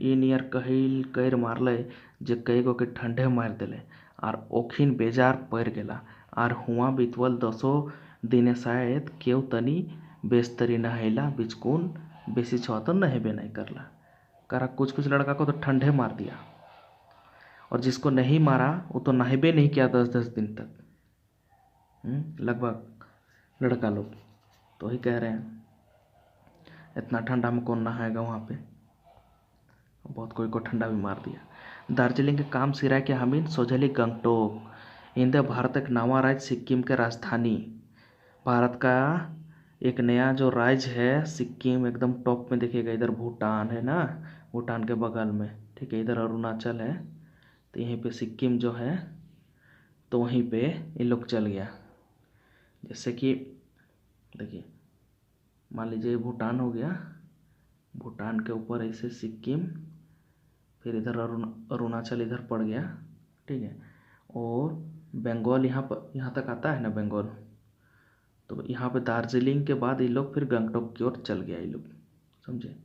ई नियर कहिल कैर मारले जे कई गो के ठंडे मार दिले, और ओखिन बेजार पड़ गेला। और हुआ बीतवल 10 दिने शायद केव तनी बेस्तरी नहैला बिचकुन बेसी छवा तो नहेबे नहीं करला। करा कुछ लड़का को तो ठंडे मार दिया, और जिसको नहीं मारा वो तो नहेबे नहीं किया 10-10 दिन तक। लगभग लड़का लोग तो वही कह रहे हैं इतना ठंडा में कौन नहाएगा वहाँ पे। बहुत कोई को ठंडा भी मार दिया। दार्जिलिंग के काम सिराय के हमीन सोझली गंगटोक इंदे भारत एक नवा राज्य सिक्किम के राजधानी। भारत का एक नया जो राज्य है सिक्किम, एकदम टॉप में देखिएगा। इधर भूटान है ना, भूटान के बगल में, ठीक है, इधर अरुणाचल है, तो यहीं पे सिक्किम जो है तो वहीं पे ये लोग चल गया। जैसे कि देखिए, मान लीजिए भूटान हो गया, भूटान के ऊपर ऐसे सिक्किम, फिर इधर अरुणाचल इधर पड़ गया, ठीक है, और बंगाल यहाँ तक आता है ना बंगाल, तो यहाँ पे दार्जिलिंग के बाद ये लोग फिर गंगटोक की ओर चल गया ये लोग, समझे।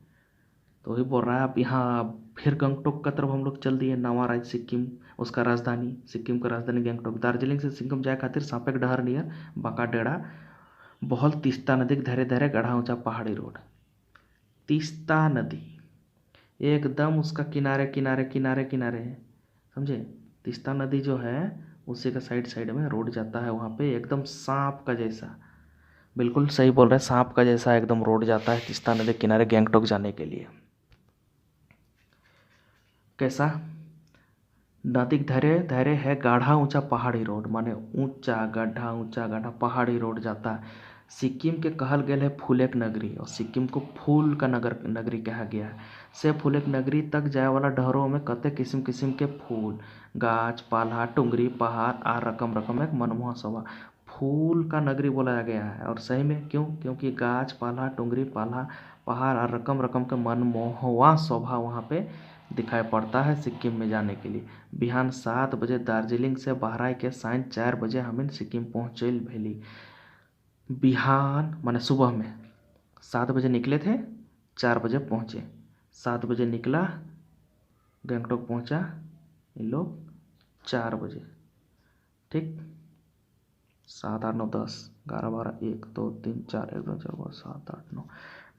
तो वही बोल रहा है अब यहाँ फिर गंगटोक का तरफ हम लोग चल दिए। नवा राज्य सिक्किम, उसका राजधानी, सिक्किम का राजधानी गंगटोक। दार्जिलिंग से सिक्किम जाए खातिर सापेक डहर नियर बांका डेड़ा बहल तीस्ता नदी के धरे धरे गढ़ा ऊंचा पहाड़ी रोड। तीस्ता नदी एकदम उसका किनारे किनारे किनारे किनारे है, समझे। तीस्ता नदी जो है उसी का साइड में रोड जाता है, वहाँ पे एकदम सांप का जैसा, बिल्कुल सही बोल रहे हैं, सांप का जैसा एकदम रोड जाता है तीस्ता नदी किनारे गंगटोक जाने के लिए। कैसा नदी के धरे धरे है गाढ़ा ऊंचा पहाड़ी रोड, माने ऊंचा गड्ढा पहाड़ी रोड जाता है। सिक्किम के कहल गेल है फूलेक नगरी, और सिक्किम को फूल का नगरी कहा गया है। से फूलेक नगरी तक जाए वाला डहरों में कते किस्म किस्म के फूल, गाछ पाला, टुंगरी, पहाड़ आ रकम एक मनमोहक शोभा। फूल का नगरी बोला गया है। और सही में क्यों? क्योंकि गाछ पाला, टुंगरी पाला, पहाड़ और रकम रकम के मनमोहवा शोभा वहाँ पे दिखाई पड़ता है सिक्किम में जाने के लिए। बिहान 7 बजे दार्जिलिंग से बहराई के सायं 4 बजे हमें सिक्किम पहुँचल भेली। बिहान माने सुबह में 7 बजे निकले थे, 4 बजे पहुँचे। 7 बजे निकला, गंगटोक पहुँचा इन लोग 4 बजे। ठीक, 7 8 9 10 11 12 1 2 3 4 1 2 4 5 7 8 9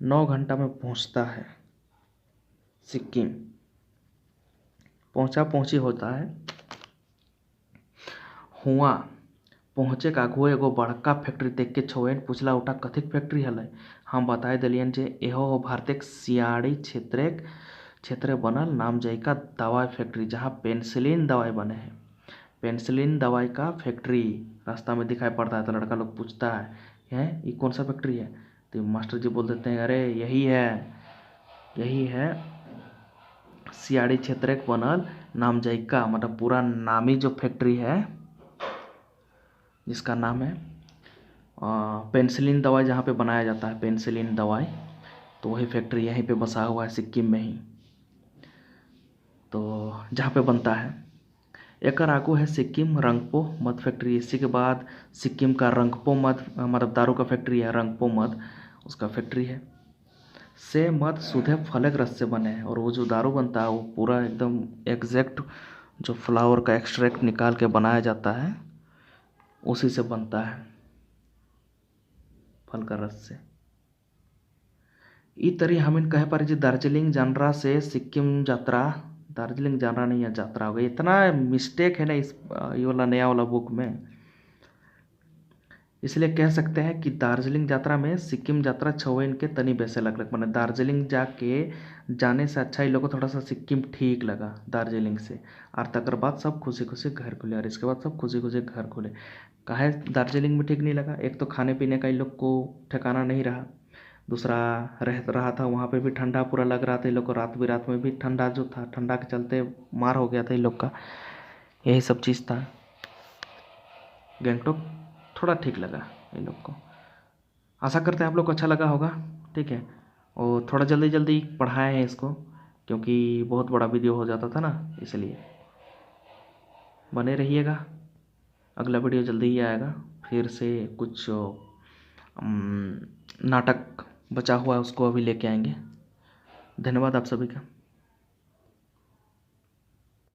9 घंटा में पहुँचता है सिक्किम। पहुँची होता है हुआ। पहुँचे का आगू एगो बड़का फैक्ट्री देख के छौन पूछला उठा कथिक फैक्ट्री हलै। हम बताए दिलियन जे एहो भारत सियाड़ी क्षेत्र बनल नामजायका दवाई फैक्ट्री जहाँ पेनिसिलिन दवाई बने हैं। पेनिसिलिन दवाई का फैक्ट्री रास्ता में दिखाई पड़ता है। तो लड़का लोग पूछता है ये कौन सा फैक्ट्री है? तो मास्टर जी बोल देते हैं अरे यही है सियाड़ी क्षेत्र बनल नामजायका, मतलब पूरा नामी जो फैक्ट्री है जिसका नाम है पेनिसिलिन दवाई, जहाँ पे बनाया जाता है पेनिसिलिन दवाई, तो वही फैक्ट्री यहीं पे बसा हुआ है सिक्किम में ही, तो जहाँ पे बनता है। एक आगू है सिक्किम रंगपो मध फैक्ट्री। इसी के बाद सिक्किम का रंगपो मध, मतलब दारू का फैक्ट्री है रंगपो मध, उसका फैक्ट्री है। से मध सुधे फलक रस से बने हैं। और वो जो दारू बनता है वो पूरा एकदम एग्जैक्ट जो फ्लावर का एक्सट्रैक्ट निकाल के बनाया जाता है उसी से बनता है, फल का रस से। ई तरी हमें कहे पारे जी दार्जिलिंग जानरा से सिक्किम यात्रा, दार्जिलिंग जानरा नहीं है यात्रा हो गई। इतना मिस्टेक है ना इस ये वाला नया वाला बुक में, इसलिए कह सकते हैं कि दार्जिलिंग यात्रा में सिक्किम यात्रा छवेन के तनी वैसे लग मैंने दार्जिलिंग जाने से अच्छा ही लोगों को थोड़ा सा सिक्किम ठीक लगा दार्जिलिंग से। और तकर बाद सब खुशी खुशी घर खुले, और इसके बाद सब खुशी खुशी घर खुले। काहे दार्जिलिंग में ठीक नहीं लगा? एक तो खाने पीने का इन लोग को ठिकाना नहीं रहा, दूसरा रहा था वहाँ पे भी ठंडा पूरा लग रहा था इन लोग को। रात में भी ठंडा जो था, ठंडा के चलते मार हो गया था इन लोग का। यही सब चीज़ था। गंगटोक थोड़ा ठीक लगा इन लोग को। आशा करते हैं आप लोग को अच्छा लगा होगा। ठीक है, और थोड़ा जल्दी जल्दी पढ़ाए हैं इसको क्योंकि बहुत बड़ा वीडियो हो जाता था ना, इसलिए बने रहिएगा। अगला वीडियो जल्दी ही आएगा। फिर से कुछ नाटक बचा हुआ है उसको अभी लेके आएंगे। धन्यवाद आप सभी का।